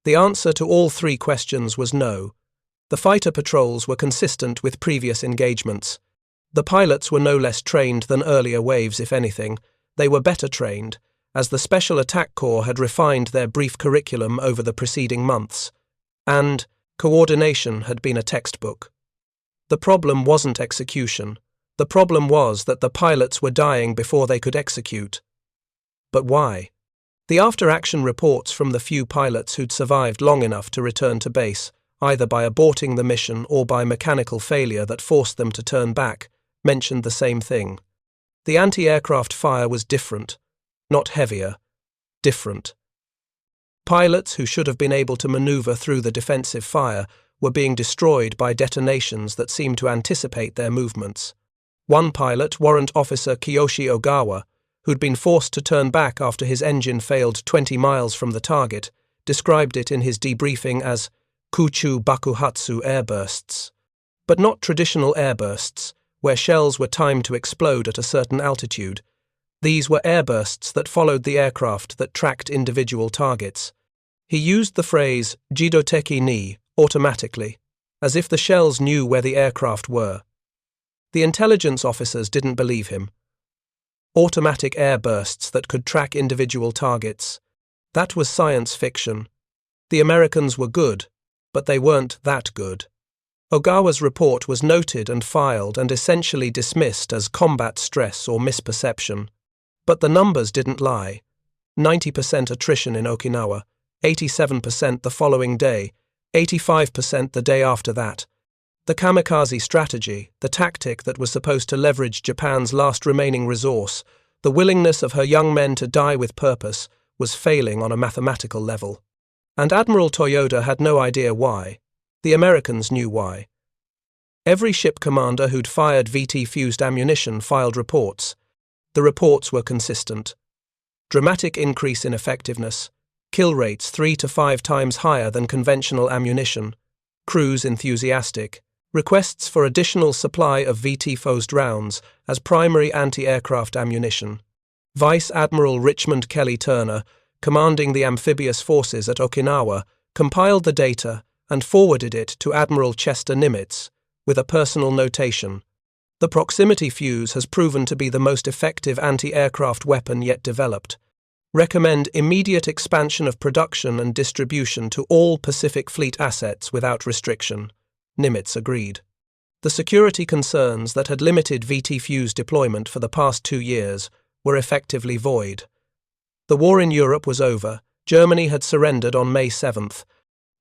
The answer to all 3 questions was no. The fighter patrols were consistent with previous engagements. The pilots were no less trained than earlier waves, if anything. They were better trained, as the Special Attack Corps had refined their brief curriculum over the preceding months. And coordination had been a textbook. The problem wasn't execution. The problem was that the pilots were dying before they could execute. But why? The after-action reports from the few pilots who'd survived long enough to return to base, either by aborting the mission or by mechanical failure that forced them to turn back, mentioned the same thing. The anti-aircraft fire was different, not heavier, different. Pilots who should have been able to maneuver through the defensive fire were being destroyed by detonations that seemed to anticipate their movements. One pilot, Warrant Officer Kiyoshi Ogawa, who'd been forced to turn back after his engine failed 20 miles from the target, described it in his debriefing as Kuchu Bakuhatsu airbursts. But not traditional airbursts, where shells were timed to explode at a certain altitude. These were airbursts that followed the aircraft that tracked individual targets. He used the phrase jidoteki ni automatically, as if the shells knew where the aircraft were. The intelligence officers didn't believe him. Automatic airbursts that could track individual targets. That was science fiction. The Americans were good, but they weren't that good. Ogawa's report was noted and filed and essentially dismissed as combat stress or misperception. But the numbers didn't lie. 90% attrition in Okinawa, 87% the following day, 85% the day after that. The kamikaze strategy, the tactic that was supposed to leverage Japan's last remaining resource, the willingness of her young men to die with purpose, was failing on a mathematical level. And Admiral Toyoda had no idea why. The Americans knew why. Every ship commander who'd fired VT-fused ammunition filed reports. The reports were consistent. Dramatic increase in effectiveness, kill rates 3 to 5 times higher than conventional ammunition, crews enthusiastic, Requests for additional supply of VT-fused rounds as primary anti-aircraft ammunition. Vice Admiral Richmond Kelly Turner, commanding the amphibious forces at Okinawa, compiled the data and forwarded it to Admiral Chester Nimitz with a personal notation. The proximity fuse has proven to be the most effective anti-aircraft weapon yet developed. Recommend immediate expansion of production and distribution to all Pacific Fleet assets without restriction. Nimitz agreed. The security concerns that had limited VT fuse deployment for the past 2 years were effectively void. The war in Europe was over. Germany had surrendered on May 7th.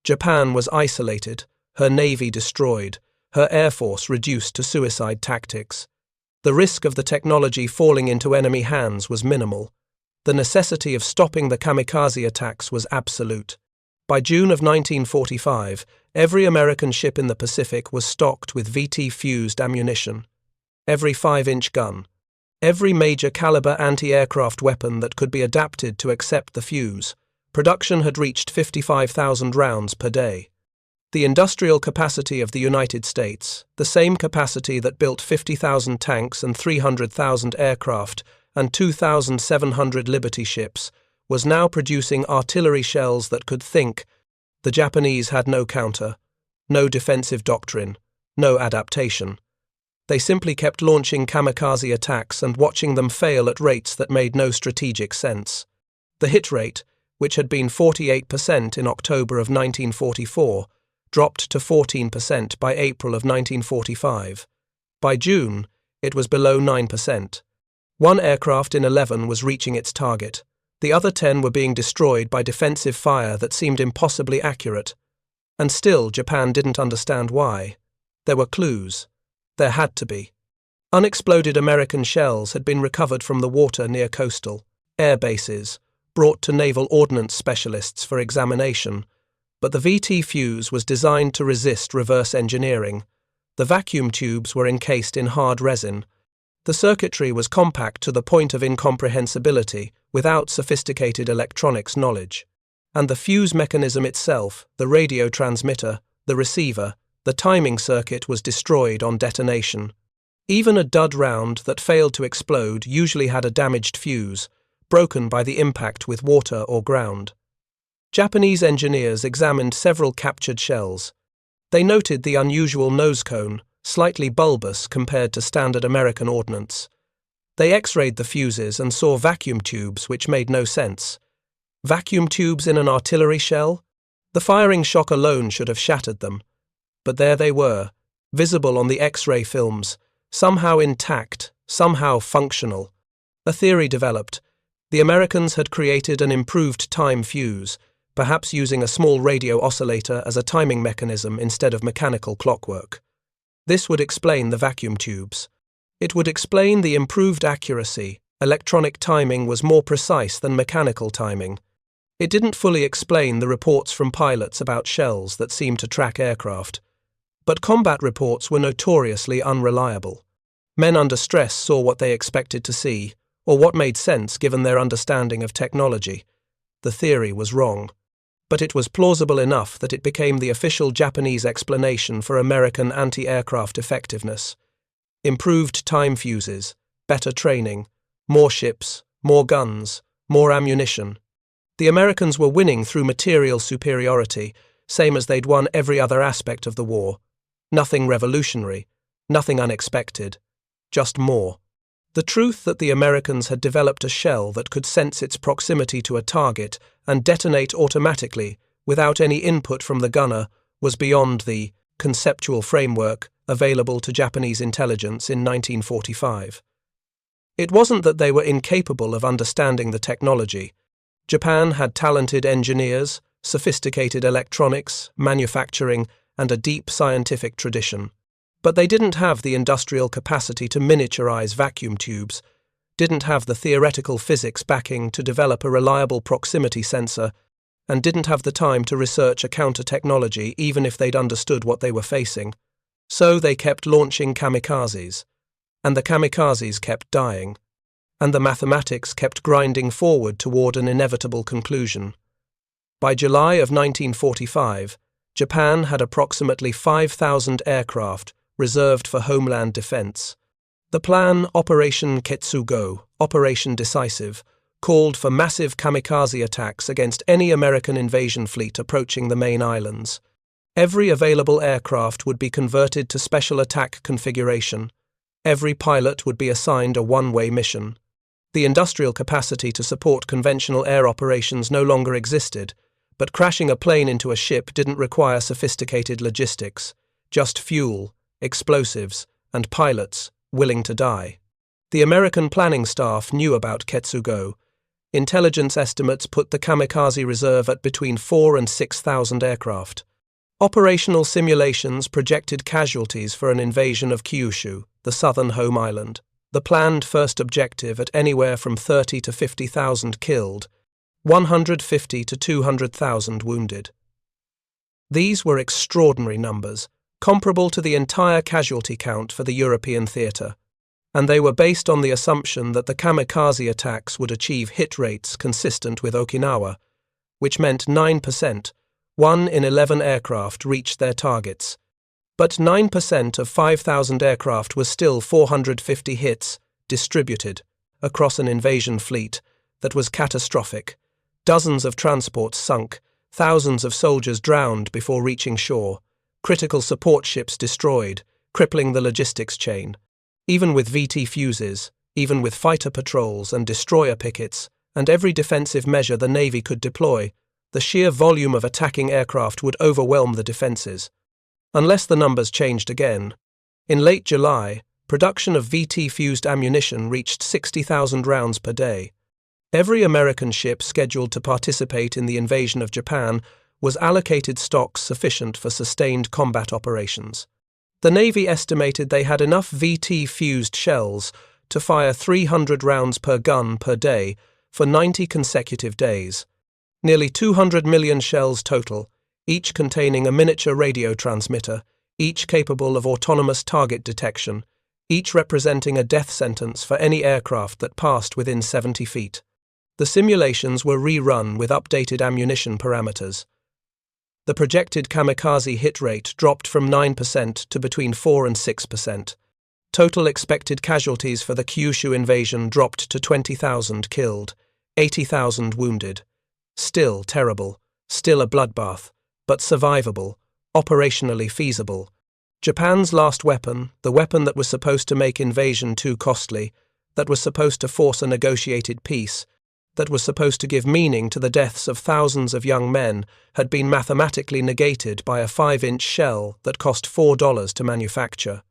Japan was isolated, her navy destroyed, her air force reduced to suicide tactics. The risk of the technology falling into enemy hands was minimal. The necessity of stopping the kamikaze attacks was absolute. By June of 1945, every American ship in the Pacific was stocked with VT-fused ammunition. Every 5-inch gun. Every major caliber anti-aircraft weapon that could be adapted to accept the fuse. Production had reached 55,000 rounds per day. The industrial capacity of the United States, the same capacity that built 50,000 tanks and 300,000 aircraft and 2,700 Liberty ships, was now producing artillery shells that could think. The Japanese had no counter, no defensive doctrine, no adaptation. They simply kept launching kamikaze attacks and watching them fail at rates that made no strategic sense. The hit rate, which had been 48% in October of 1944, dropped to 14% by April of 1945. By June, it was below 9%. 1 aircraft in 11 was reaching its target. The other 10 were being destroyed by defensive fire that seemed impossibly accurate. And still, Japan didn't understand why. There were clues. There had to be. Unexploded American shells had been recovered from the water near coastal air bases, brought to naval ordnance specialists for examination, but the VT fuse was designed to resist reverse engineering. The vacuum tubes were encased in hard resin. The circuitry was compact to the point of incomprehensibility without sophisticated electronics knowledge. And the fuse mechanism itself, the radio transmitter, the receiver, the timing circuit was destroyed on detonation. Even a dud round that failed to explode usually had a damaged fuse, broken by the impact with water or ground. Japanese engineers examined several captured shells. They noted the unusual nose cone, slightly bulbous compared to standard American ordnance. They X-rayed the fuses and saw vacuum tubes which made no sense. Vacuum tubes in an artillery shell? The firing shock alone should have shattered them. But there they were, visible on the X-ray films, somehow intact, somehow functional. A theory developed. The Americans had created an improved time fuse, perhaps using a small radio oscillator as a timing mechanism instead of mechanical clockwork. This would explain the vacuum tubes. It would explain the improved accuracy. Electronic timing was more precise than mechanical timing. It didn't fully explain the reports from pilots about shells that seemed to track aircraft. But combat reports were notoriously unreliable. Men under stress saw what they expected to see, or what made sense given their understanding of technology. The theory was wrong. But it was plausible enough that it became the official Japanese explanation for American anti-aircraft effectiveness. Improved time fuses, better training, more ships, more guns, more ammunition. The Americans were winning through material superiority, same as they'd won every other aspect of the war. Nothing revolutionary, nothing unexpected, just more. The truth that the Americans had developed a shell that could sense its proximity to a target and detonate automatically without any input from the gunner was beyond the conceptual framework available to Japanese intelligence in 1945. It wasn't that they were incapable of understanding the technology. Japan had talented engineers, sophisticated electronics, manufacturing, and a deep scientific tradition. But they didn't have the industrial capacity to miniaturize vacuum tubes, didn't have the theoretical physics backing to develop a reliable proximity sensor, and didn't have the time to research a counter-technology even if they'd understood what they were facing. So they kept launching kamikazes, and the kamikazes kept dying, and the mathematics kept grinding forward toward an inevitable conclusion. By July of 1945, Japan had approximately 5,000 aircraft reserved for homeland defense. The plan, Operation Ketsugo, Operation Decisive, called for massive kamikaze attacks against any American invasion fleet approaching the main islands. Every available aircraft would be converted to special attack configuration. Every pilot would be assigned a one-way mission. The industrial capacity to support conventional air operations no longer existed, but crashing a plane into a ship didn't require sophisticated logistics, just fuel, explosives, and pilots willing to die. The American planning staff knew about Ketsugo. Intelligence estimates put the kamikaze reserve at between 4,000 and 6,000 aircraft. Operational simulations projected casualties for an invasion of Kyushu, the southern home island. The planned first objective at anywhere from 30,000 to 50,000 killed, 150,000 to 200,000 wounded. These were extraordinary numbers, comparable to the entire casualty count for the European theatre, and they were based on the assumption that the kamikaze attacks would achieve hit rates consistent with Okinawa, which meant 9%, 1 in 11 aircraft reached their targets. But 9% of 5,000 aircraft was still 450 hits, distributed, across an invasion fleet that was catastrophic. Dozens of transports sunk, thousands of soldiers drowned before reaching shore, critical support ships destroyed, crippling the logistics chain. Even with VT fuses, even with fighter patrols and destroyer pickets, and every defensive measure the Navy could deploy, the sheer volume of attacking aircraft would overwhelm the defenses. Unless the numbers changed again. In late July, production of VT-fused ammunition reached 60,000 rounds per day. Every American ship scheduled to participate in the invasion of Japan was allocated stocks sufficient for sustained combat operations. The Navy estimated they had enough VT-fused shells to fire 300 rounds per gun per day for 90 consecutive days. Nearly 200 million shells total, each containing a miniature radio transmitter, each capable of autonomous target detection, each representing a death sentence for any aircraft that passed within 70 feet. The simulations were rerun with updated ammunition parameters. The projected kamikaze hit rate dropped from 9% to between 4 and 6%. Total expected casualties for the Kyushu invasion dropped to 20,000 killed, 80,000 wounded. Still terrible, still a bloodbath, but survivable, operationally feasible. Japan's last weapon, the weapon that was supposed to make invasion too costly, that was supposed to force a negotiated peace, that was supposed to give meaning to the deaths of thousands of young men, had been mathematically negated by a 5-inch shell that cost $4 to manufacture.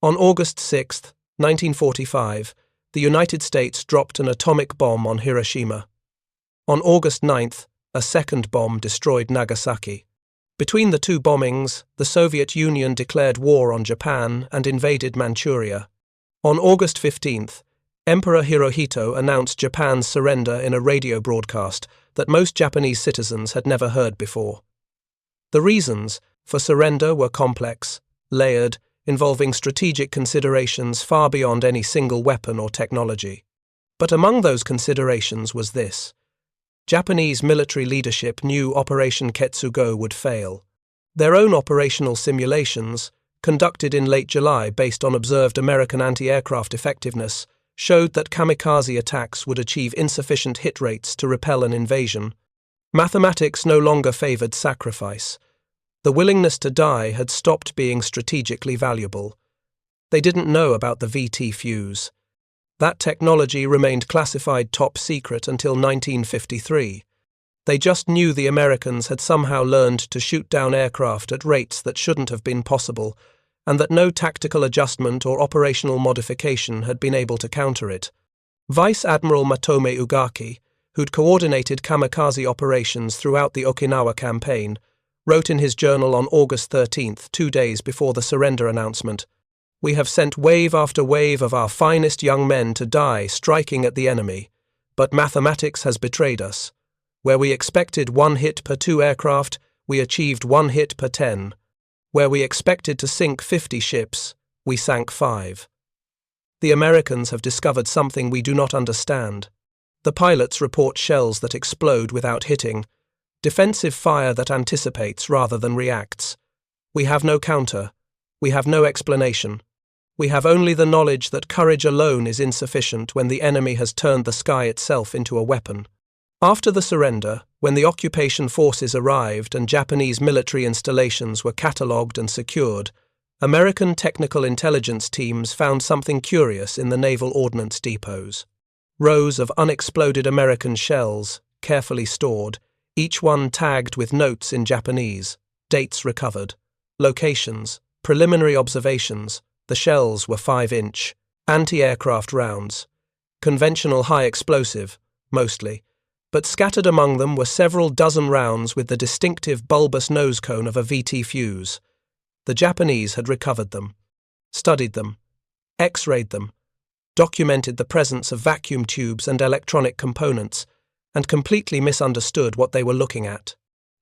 On August 6, 1945, the United States dropped an atomic bomb on Hiroshima. On August 9th, a second bomb destroyed Nagasaki. Between the two bombings, the Soviet Union declared war on Japan and invaded Manchuria. On August 15th, Emperor Hirohito announced Japan's surrender in a radio broadcast that most Japanese citizens had never heard before. The reasons for surrender were complex, layered, involving strategic considerations far beyond any single weapon or technology. But among those considerations was this: Japanese military leadership knew Operation Ketsugo would fail. Their own operational simulations, conducted in late July based on observed American anti-aircraft effectiveness, showed that kamikaze attacks would achieve insufficient hit rates to repel an invasion. Mathematics no longer favored sacrifice. The willingness to die had stopped being strategically valuable. They didn't know about the VT fuse. That technology remained classified top secret until 1953. They just knew the Americans had somehow learned to shoot down aircraft at rates that shouldn't have been possible, and that no tactical adjustment or operational modification had been able to counter it. Vice Admiral Matome Ugaki, who'd coordinated kamikaze operations throughout the Okinawa campaign, wrote in his journal on August 13th, 2 days before the surrender announcement, "We have sent wave after wave of our finest young men to die striking at the enemy, but mathematics has betrayed us. Where we expected 1 hit per 2 aircraft, we achieved 1 hit per 10. Where we expected to sink 50 ships, we sank 5. The Americans have discovered something we do not understand. The pilots report shells that explode without hitting. Defensive fire that anticipates rather than reacts. We have no counter. We have no explanation. We have only the knowledge that courage alone is insufficient when the enemy has turned the sky itself into a weapon. After the surrender, when the occupation forces arrived and Japanese military installations were catalogued and secured, American technical intelligence teams found something curious in the naval ordnance depots. Rows of unexploded American shells, carefully stored, each one tagged with notes in Japanese, dates recovered, locations, preliminary observations. The shells were 5-inch, anti-aircraft rounds, conventional high explosive, mostly, but scattered among them were several dozen rounds with the distinctive bulbous nose cone of a VT fuse. The Japanese had recovered them, studied them, X-rayed them, documented the presence of vacuum tubes and electronic components, and completely misunderstood what they were looking at.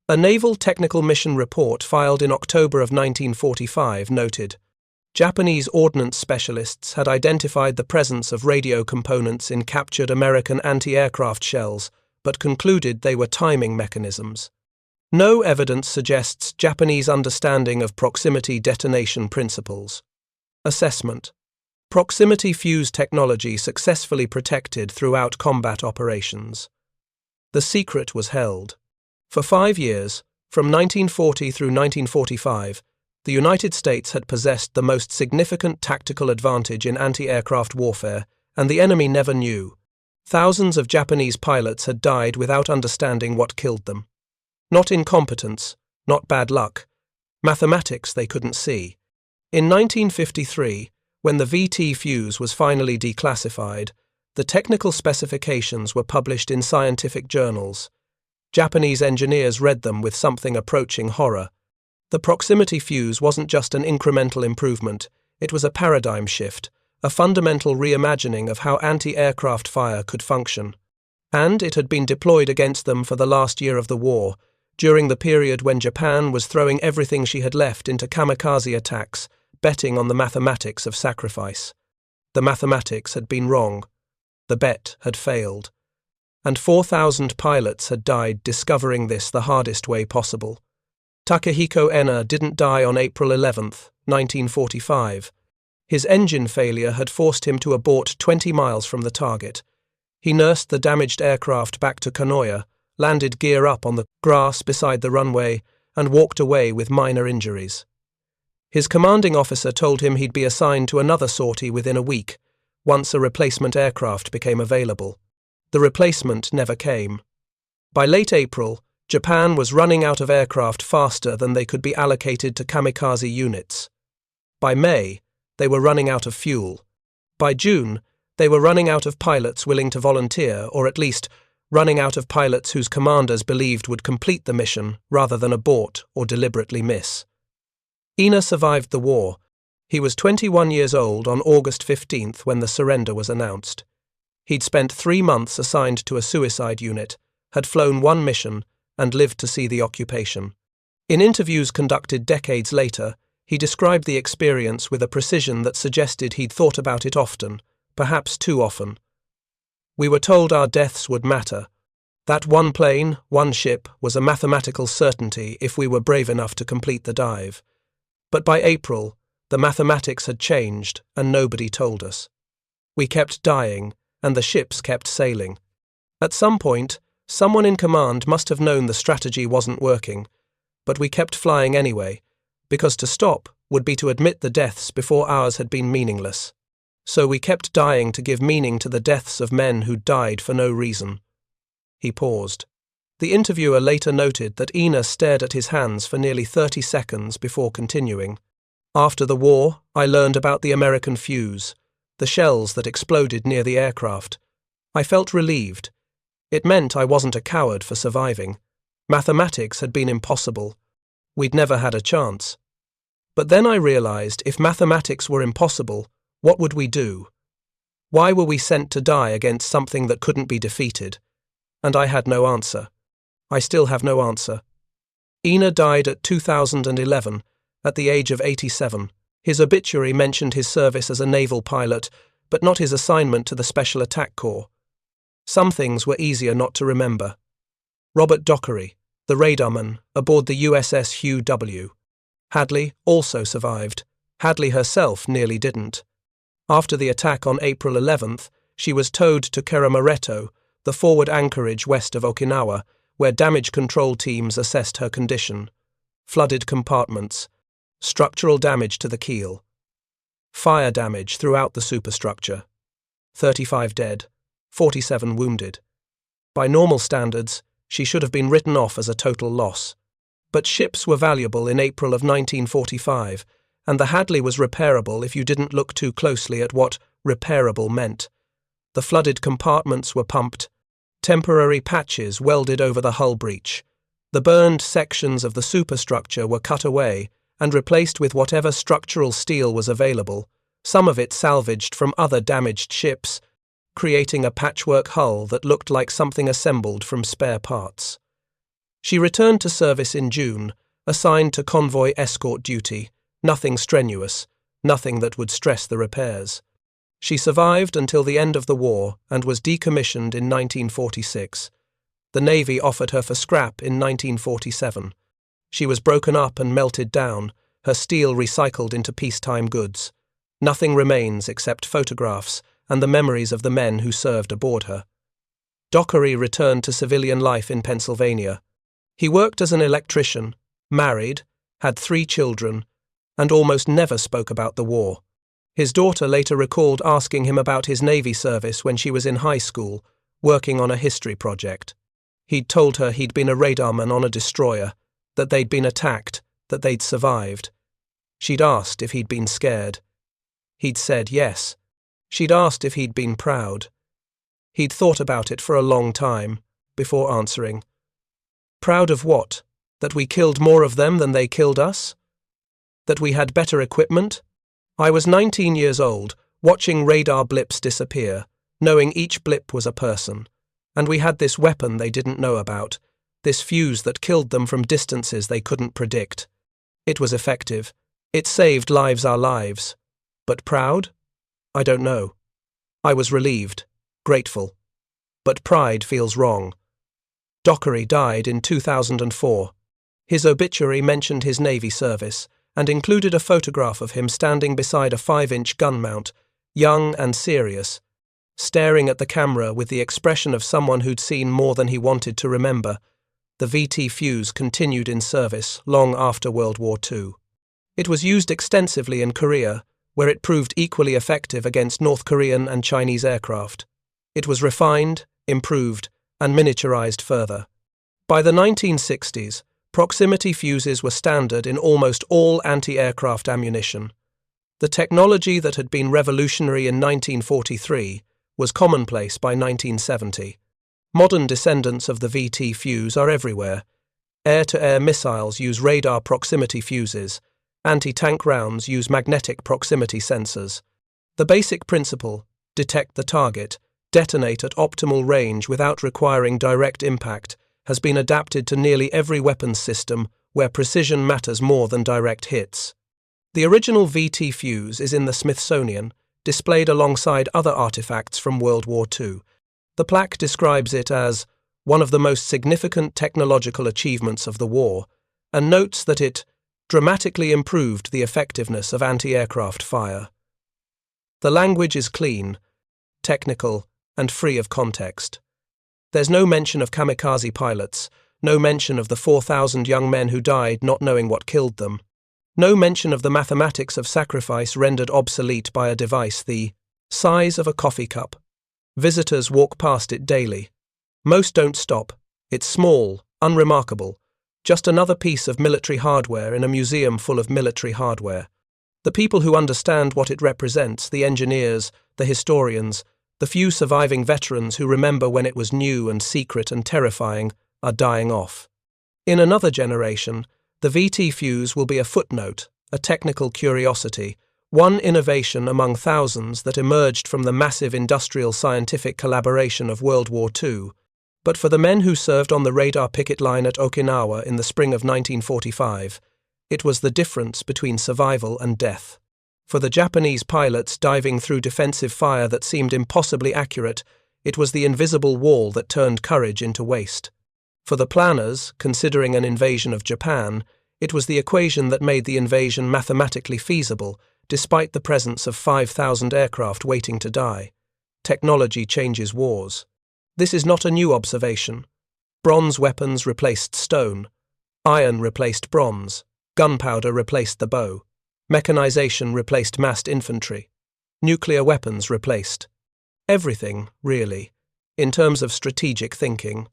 A Naval Technical Mission report filed in October of 1945 noted, Japanese ordnance specialists had identified the presence of radio components in captured American anti-aircraft shells, but concluded they were timing mechanisms. No evidence suggests Japanese understanding of proximity detonation principles. Assessment. Proximity fuse technology successfully protected throughout combat operations. The secret was held. For 5 years, from 1940 through 1945, the United States had possessed the most significant tactical advantage in anti-aircraft warfare, and the enemy never knew. Thousands of Japanese pilots had died without understanding what killed them. Not incompetence, not bad luck. Mathematics they couldn't see. In 1953, when the VT fuse was finally declassified, the technical specifications were published in scientific journals. Japanese engineers read them with something approaching horror. The proximity fuse wasn't just an incremental improvement, it was a paradigm shift, a fundamental reimagining of how anti-aircraft fire could function. And it had been deployed against them for the last year of the war, during the period when Japan was throwing everything she had left into kamikaze attacks, betting on the mathematics of sacrifice. The mathematics had been wrong. The bet had failed. And 4,000 pilots had died discovering this the hardest way possible. Takehiko Ena didn't die on April 11, 1945. His engine failure had forced him to abort 20 miles from the target. He nursed the damaged aircraft back to Kanoya, landed gear up on the grass beside the runway, and walked away with minor injuries. His commanding officer told him he'd be assigned to another sortie within a week, once a replacement aircraft became available. The replacement never came. By late April, Japan was running out of aircraft faster than they could be allocated to kamikaze units. By May, they were running out of fuel. By June, they were running out of pilots willing to volunteer, or at least running out of pilots whose commanders believed would complete the mission rather than abort or deliberately miss. Ena survived the war. He was 21 years old on August 15th when the surrender was announced. He'd spent 3 months assigned to a suicide unit, had flown 1 mission, and lived to see the occupation. In interviews conducted decades later, he described the experience with a precision that suggested he'd thought about it often, perhaps too often. We were told our deaths would matter. That 1 plane, 1 ship was a mathematical certainty if we were brave enough to complete the dive. But by April, the mathematics had changed and nobody told us. We kept dying, and the ships kept sailing. At some point, someone in command must have known the strategy wasn't working, but we kept flying anyway, because to stop would be to admit the deaths before ours had been meaningless. So we kept dying to give meaning to the deaths of men who died for no reason. He paused. The interviewer later noted that Ena stared at his hands for nearly 30 seconds before continuing. After the war, I learned about the American fuse, the shells that exploded near the aircraft. I felt relieved. It meant I wasn't a coward for surviving. Mathematics had been impossible. We'd never had a chance. But then I realized if mathematics were impossible, what would we do? Why were we sent to die against something that couldn't be defeated? And I had no answer. I still have no answer. Ena died at 2011, at the age of 87. His obituary mentioned his service as a naval pilot, but not his assignment to the Special Attack Corps. Some things were easier not to remember. Robert Dockery, the radarman, aboard the USS Hugh W. Hadley also survived. Hadley herself nearly didn't. After the attack on April 11th, she was towed to Keramaretto, the forward anchorage west of Okinawa, where damage control teams assessed her condition. Flooded compartments, structural damage to the keel, fire damage throughout the superstructure, 35 dead, 47 wounded. By normal standards, she should have been written off as a total loss. But ships were valuable in April of 1945, and the Hadley was repairable if you didn't look too closely at what repairable meant. The flooded compartments were pumped, temporary patches welded over the hull breach. The burned sections of the superstructure were cut away and replaced with whatever structural steel was available, some of it salvaged from other damaged ships, creating a patchwork hull that looked like something assembled from spare parts. She returned to service in June, assigned to convoy escort duty, nothing strenuous, nothing that would stress the repairs. She survived until the end of the war and was decommissioned in 1946. The Navy offered her for scrap in 1947. She was broken up and melted down, her steel recycled into peacetime goods. Nothing remains except photographs and the memories of the men who served aboard her. Dockery returned to civilian life in Pennsylvania. He worked as an electrician, married, had 3 children, and almost never spoke about the war. His daughter later recalled asking him about his Navy service when she was in high school, working on a history project. He'd told her he'd been a radarman on a destroyer, that they'd been attacked, that they'd survived. She'd asked if he'd been scared. He'd said yes. She'd asked if he'd been proud. He'd thought about it for a long time, before answering. Proud of what? That we killed more of them than they killed us? That we had better equipment? I was 19 years old, watching radar blips disappear, knowing each blip was a person. And we had this weapon they didn't know about, this fuse that killed them from distances they couldn't predict. It was effective. It saved lives our lives. But proud? I don't know. I was relieved, grateful. But pride feels wrong. Dockery died in 2004. His obituary mentioned his Navy service and included a photograph of him standing beside a 5-inch gun mount, young and serious, staring at the camera with the expression of someone who'd seen more than he wanted to remember. The VT fuse continued in service long after World War II. It was used extensively in Korea, where it proved equally effective against North Korean and Chinese aircraft. It was refined, improved, and miniaturized further. By the 1960s, proximity fuses were standard in almost all anti-aircraft ammunition. The technology that had been revolutionary in 1943 was commonplace by 1970. Modern descendants of the VT fuse are everywhere. Air-to-air missiles use radar proximity fuses. Anti-tank rounds use magnetic proximity sensors. The basic principle, detect the target, detonate at optimal range without requiring direct impact, has been adapted to nearly every weapons system where precision matters more than direct hits. The original VT fuse is in the Smithsonian, displayed alongside other artifacts from World War II. The plaque describes it as one of the most significant technological achievements of the war, and notes that it dramatically improved the effectiveness of anti-aircraft fire. The language is clean, technical, and free of context. There's no mention of kamikaze pilots, no mention of the 4,000 young men who died not knowing what killed them, no mention of the mathematics of sacrifice rendered obsolete by a device the size of a coffee cup. Visitors walk past it daily. Most don't stop. It's small, unremarkable, just another piece of military hardware in a museum full of military hardware. The people who understand what it represents, the engineers, the historians, the few surviving veterans who remember when it was new and secret and terrifying, are dying off. In another generation, the VT fuse will be a footnote, a technical curiosity, one innovation among thousands that emerged from the massive industrial scientific collaboration of World War II. But for the men who served on the radar picket line at Okinawa in the spring of 1945, it was the difference between survival and death. For the Japanese pilots diving through defensive fire that seemed impossibly accurate, it was the invisible wall that turned courage into waste. For the planners, considering an invasion of Japan, it was the equation that made the invasion mathematically feasible, despite the presence of 5,000 aircraft waiting to die. Technology changes wars. This is not a new observation. Bronze weapons replaced stone. Iron replaced bronze. Gunpowder replaced the bow. Mechanization replaced massed infantry. Nuclear weapons replaced everything, really, in terms of strategic thinking.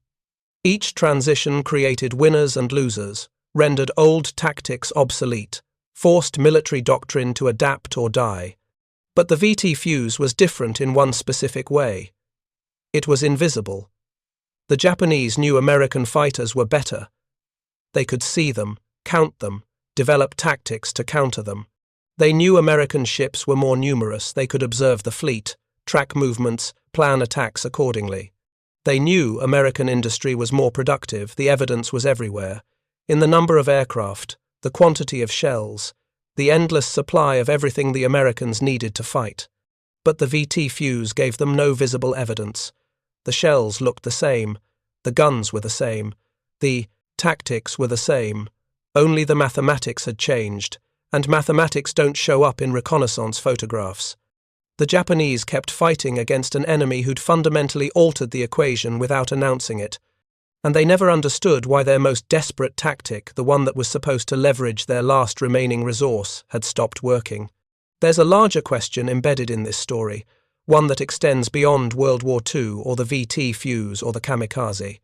Each transition created winners and losers, rendered old tactics obsolete, forced military doctrine to adapt or die. But the VT fuse was different in one specific way. It was invisible. The Japanese knew American fighters were better. They could see them, count them, develop tactics to counter them. They knew American ships were more numerous. They could observe the fleet, track movements, plan attacks accordingly. They knew American industry was more productive. The evidence was everywhere. In the number of aircraft, the quantity of shells, the endless supply of everything the Americans needed to fight. But the VT fuse gave them no visible evidence. The shells looked the same. The guns were the same. The tactics were the same. Only the mathematics had changed, and mathematics don't show up in reconnaissance photographs. The Japanese kept fighting against an enemy who'd fundamentally altered the equation without announcing it, and they never understood why their most desperate tactic, the one that was supposed to leverage their last remaining resource, had stopped working. There's a larger question embedded in this story, one that extends beyond World War II or the VT fuse or the kamikaze.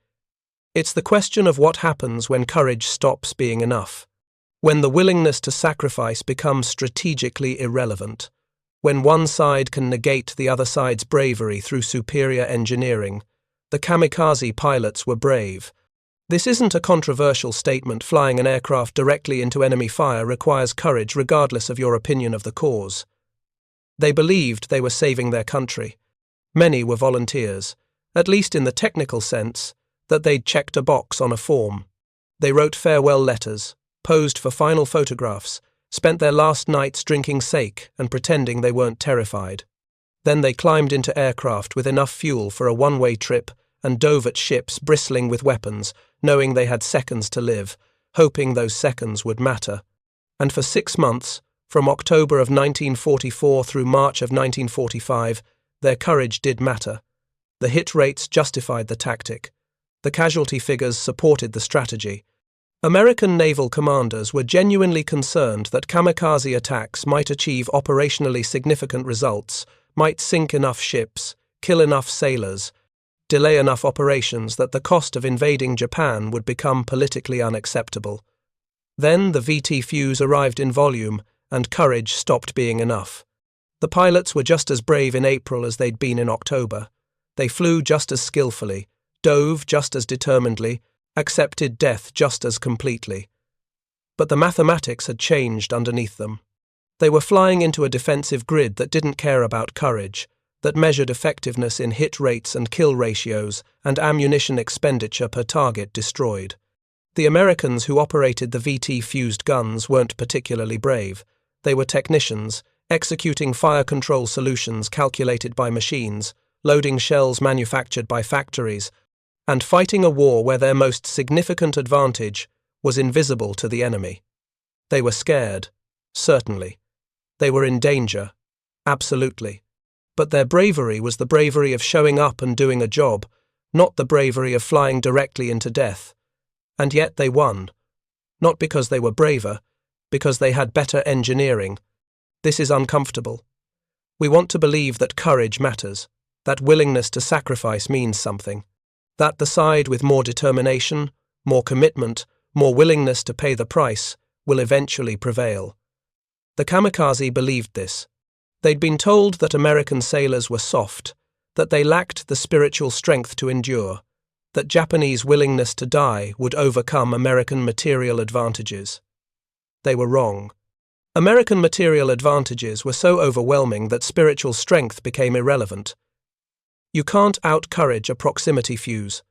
It's the question of what happens when courage stops being enough, when the willingness to sacrifice becomes strategically irrelevant, when one side can negate the other side's bravery through superior engineering. The kamikaze pilots were brave. This isn't a controversial statement. Flying an aircraft directly into enemy fire requires courage regardless of your opinion of the cause. They believed they were saving their country. Many were volunteers, at least in the technical sense, that they'd checked a box on a form. They wrote farewell letters, posed for final photographs, spent their last nights drinking sake and pretending they weren't terrified. Then they climbed into aircraft with enough fuel for a one-way trip and dove at ships bristling with weapons, knowing they had seconds to live, hoping those seconds would matter. And for 6 months, from October of 1944 through March of 1945, their courage did matter. The hit rates justified the tactic. The casualty figures supported the strategy. American naval commanders were genuinely concerned that kamikaze attacks might achieve operationally significant results, might sink enough ships, kill enough sailors, delay enough operations that the cost of invading Japan would become politically unacceptable. Then the VT fuse arrived in volume, and courage stopped being enough. The pilots were just as brave in April as they'd been in October. They flew just as skillfully, dove just as determinedly, accepted death just as completely. But the mathematics had changed underneath them. They were flying into a defensive grid that didn't care about courage, that measured effectiveness in hit rates and kill ratios and ammunition expenditure per target destroyed. The Americans who operated the VT-fused guns weren't particularly brave. They were technicians, executing fire control solutions calculated by machines, loading shells manufactured by factories, and fighting a war where their most significant advantage was invisible to the enemy. They were scared, certainly. They were in danger, absolutely. But their bravery was the bravery of showing up and doing a job, not the bravery of flying directly into death. And yet they won. Not because they were braver, because they had better engineering. This is uncomfortable. We want to believe that courage matters, that willingness to sacrifice means something, that the side with more determination, more commitment, more willingness to pay the price will eventually prevail. The kamikaze believed this. They'd been told that American sailors were soft, that they lacked the spiritual strength to endure, that Japanese willingness to die would overcome American material advantages. They were wrong. American material advantages were so overwhelming that spiritual strength became irrelevant. You can't out-courage a proximity fuse.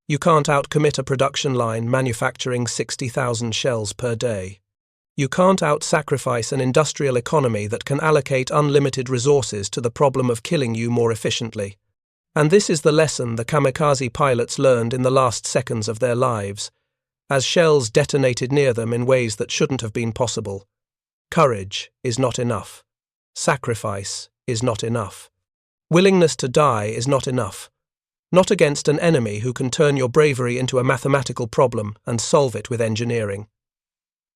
You can't out-commit a production line manufacturing 60,000 shells per day. You can't out-sacrifice an industrial economy that can allocate unlimited resources to the problem of killing you more efficiently. And this is the lesson the kamikaze pilots learned in the last seconds of their lives, as shells detonated near them in ways that shouldn't have been possible. Courage is not enough. Sacrifice is not enough. Willingness to die is not enough. Not against an enemy who can turn your bravery into a mathematical problem and solve it with engineering.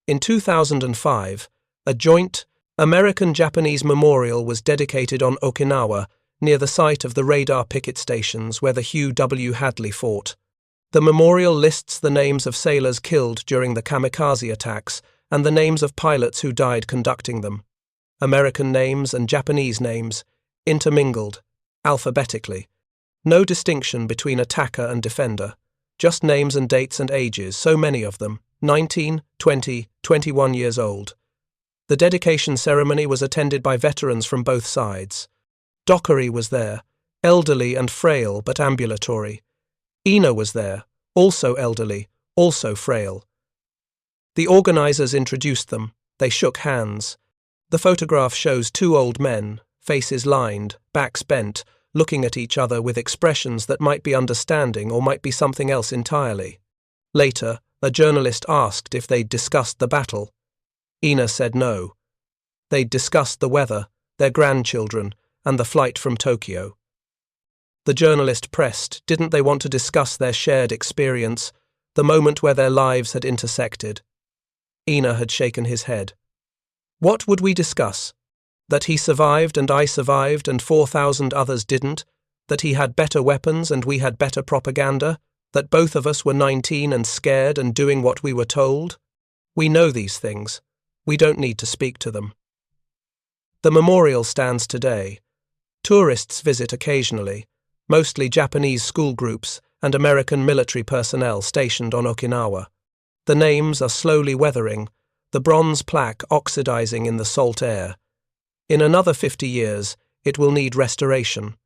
In 2005, a joint American-Japanese memorial was dedicated on Okinawa near the site of the radar picket stations where the Hugh W. Hadley fought. The memorial lists the names of sailors killed during the kamikaze attacks and the names of pilots who died conducting them. American names and Japanese names, intermingled, alphabetically. No distinction between attacker and defender, just names and dates and ages, so many of them, 19, 20, 21 years old. The dedication ceremony was attended by veterans from both sides. Dockery was there, elderly and frail but ambulatory. Ina was there, also elderly, also frail. The organizers introduced them. They shook hands. The photograph shows two old men, faces lined, backs bent, looking at each other with expressions that might be understanding or might be something else entirely. Later, a journalist asked if they'd discussed the battle. Ina said no. They'd discussed the weather, their grandchildren, and the flight from Tokyo. The journalist pressed, didn't they want to discuss their shared experience, the moment where their lives had intersected? Ina had shaken his head. What would we discuss? That he survived and I survived and 4,000 others didn't? That he had better weapons and we had better propaganda? That both of us were 19 and scared and doing what we were told? We know these things. We don't need to speak to them. The memorial stands today. Tourists visit occasionally, mostly Japanese school groups and American military personnel stationed on Okinawa. The names are slowly weathering, the bronze plaque oxidizing in the salt air. In another 50 years, it will need restoration.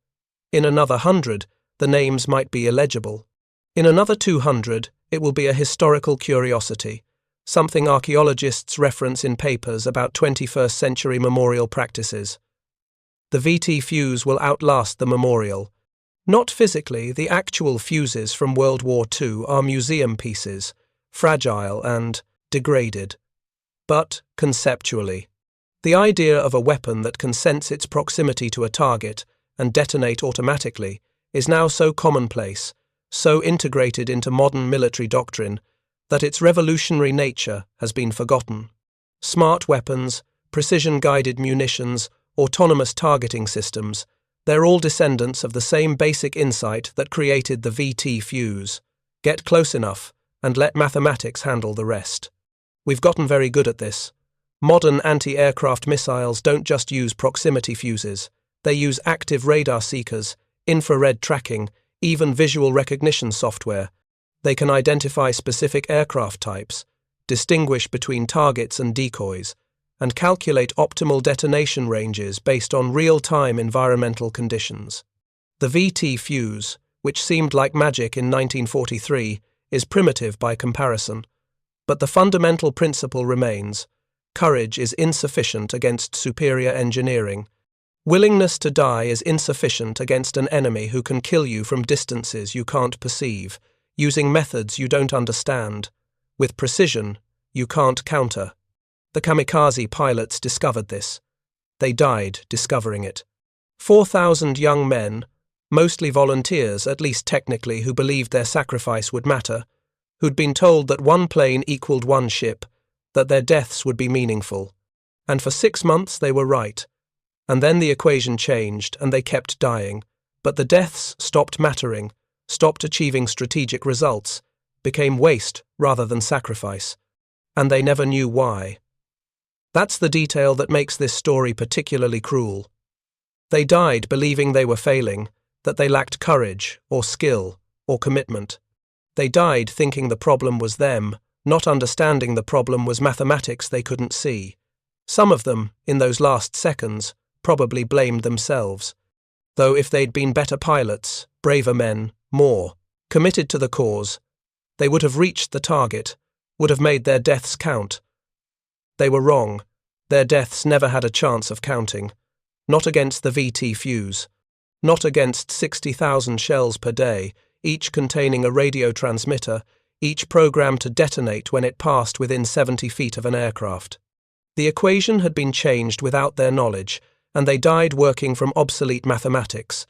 In another 100, the names might be illegible. In another 200, it will be a historical curiosity, something archaeologists reference in papers about 21st century memorial practices. The VT fuse will outlast the memorial. Not physically, the actual fuses from World War II are museum pieces, fragile and degraded. But conceptually, the idea of a weapon that can sense its proximity to a target and detonate automatically is now so commonplace, so integrated into modern military doctrine, that its revolutionary nature has been forgotten. Smart weapons, precision-guided munitions, autonomous targeting systems, they're all descendants of the same basic insight that created the VT fuse. Get close enough and let mathematics handle the rest. We've gotten very good at this. Modern anti-aircraft missiles don't just use proximity fuses. They use active radar seekers, infrared tracking, even visual recognition software. They can identify specific aircraft types, distinguish between targets and decoys, and calculate optimal detonation ranges based on real-time environmental conditions. The VT fuse, which seemed like magic in 1943, is primitive by comparison, but the fundamental principle remains: courage is insufficient against superior engineering. Willingness to die is insufficient against an enemy who can kill you from distances you can't perceive, using methods you don't understand, with precision you can't counter. The kamikaze pilots discovered this. They died discovering it. 4,000 young men, mostly volunteers, at least technically, who believed their sacrifice would matter, who'd been told that one plane equaled one ship, that their deaths would be meaningful. And for 6 months they were right. And then the equation changed and they kept dying, but the deaths stopped mattering, stopped achieving strategic results, became waste rather than sacrifice. And they never knew why. That's the detail that makes this story particularly cruel. They died believing they were failing, that they lacked courage, or skill, or commitment. They died thinking the problem was them, not understanding the problem was mathematics they couldn't see. Some of them, in those last seconds, probably blamed themselves. Though if they'd been better pilots, braver men, more, committed to the cause, they would have reached the target, would have made their deaths count. They were wrong. Their deaths never had a chance of counting. Not against the VT fuse. not against 60,000 shells per day, each containing a radio transmitter, each programmed to detonate when it passed within 70 feet of an aircraft. The equation had been changed without their knowledge, and they died working from obsolete mathematics.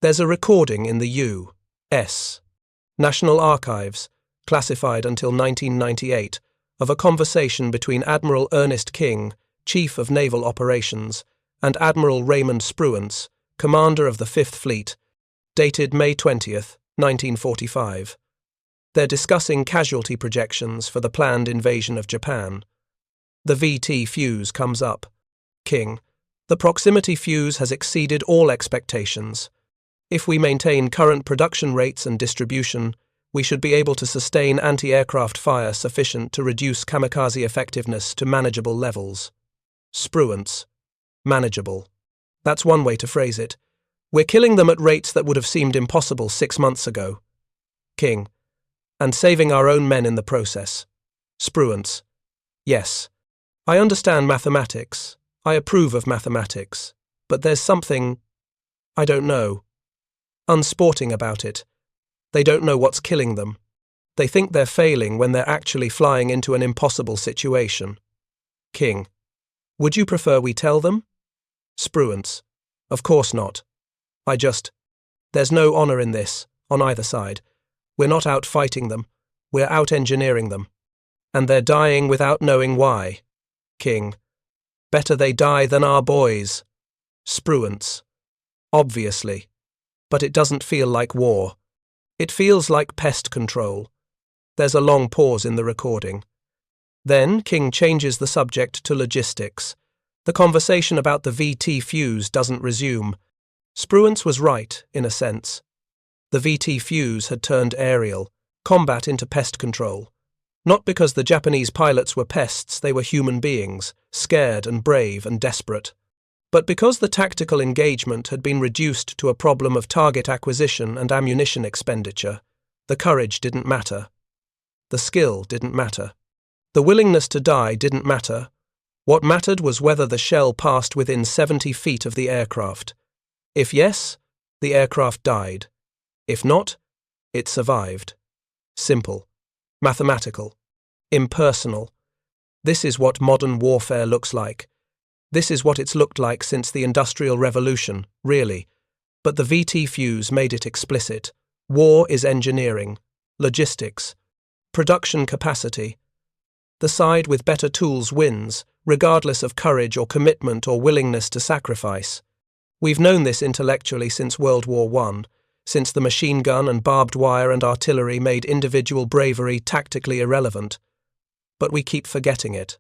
There's a recording in the U.S. National Archives, classified until 1998, of a conversation between Admiral Ernest King, Chief of Naval Operations, and Admiral Raymond Spruance, Commander of the Fifth Fleet, dated May 20th, 1945. They're discussing casualty projections for the planned invasion of Japan. The VT fuse comes up. King: the proximity fuse has exceeded all expectations. If we maintain current production rates and distribution, we should be able to sustain anti-aircraft fire sufficient to reduce kamikaze effectiveness to manageable levels. Spruance: manageable. That's one way to phrase it. We're killing them at rates that would have seemed impossible 6 months ago. King: and saving our own men in the process. Spruance: yes. I understand mathematics. I approve of mathematics. But there's something, I don't know, unsporting about it. They don't know what's killing them. They think they're failing when they're actually flying into an impossible situation. King: would you prefer we tell them? Spruance: of course not. There's no honor in this, on either side. We're not out fighting them. We're out engineering them. And they're dying without knowing why. King: better they die than our boys. Spruance: obviously. But it doesn't feel like war. It feels like pest control. There's a long pause in the recording. Then King changes the subject to logistics. The conversation about the VT fuse doesn't resume. Spruance was right, in a sense. The VT fuse had turned aerial, combat into pest control. Not because the Japanese pilots were pests, they were human beings, scared and brave and desperate. But because the tactical engagement had been reduced to a problem of target acquisition and ammunition expenditure, the courage didn't matter. The skill didn't matter. The willingness to die didn't matter. What mattered was whether the shell passed within 70 feet of the aircraft. If yes, the aircraft died. If not, it survived. Simple. Mathematical. Impersonal. This is what modern warfare looks like. This is what it's looked like since the Industrial Revolution, really. But the VT fuse made it explicit. War is engineering, logistics, production capacity. The side with better tools wins, regardless of courage or commitment or willingness to sacrifice. We've known this intellectually since World War I, since the machine gun and barbed wire and artillery made individual bravery tactically irrelevant. But we keep forgetting it.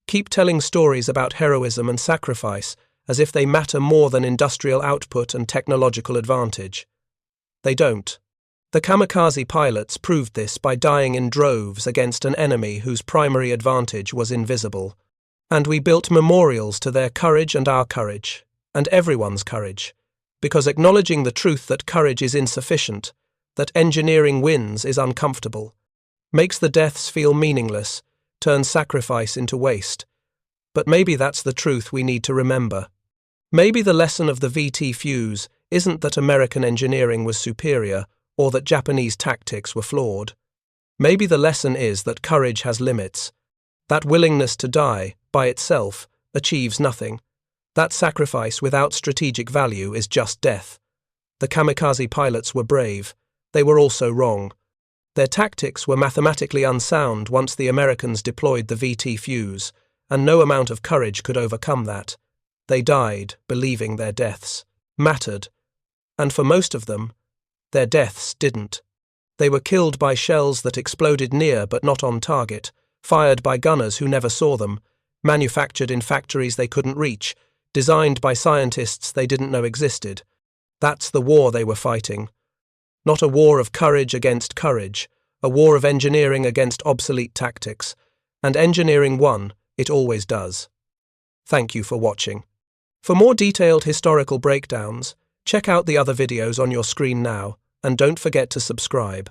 Keep telling stories about heroism and sacrifice as if they matter more than industrial output and technological advantage. They don't. The kamikaze pilots proved this by dying in droves against an enemy whose primary advantage was invisible. And we built memorials to their courage and our courage, and everyone's courage, because acknowledging the truth that courage is insufficient, that engineering wins is uncomfortable, makes the deaths feel meaningless, turns sacrifice into waste. But maybe that's the truth we need to remember. Maybe the lesson of the VT fuse isn't that American engineering was superior or that Japanese tactics were flawed. Maybe the lesson is that courage has limits. That willingness to die, by itself, achieves nothing. That sacrifice without strategic value is just death. The kamikaze pilots were brave. They were also wrong. Their tactics were mathematically unsound once the Americans deployed the VT fuse, and no amount of courage could overcome that. They died, believing their deaths mattered. And for most of them, their deaths didn't. They were killed by shells that exploded near but not on target, fired by gunners who never saw them, manufactured in factories they couldn't reach, designed by scientists they didn't know existed. That's the war they were fighting. Not a war of courage against courage, a war of engineering against obsolete tactics. And engineering won, it always does. Thank you for watching. For more detailed historical breakdowns, check out the other videos on your screen now, and don't forget to subscribe.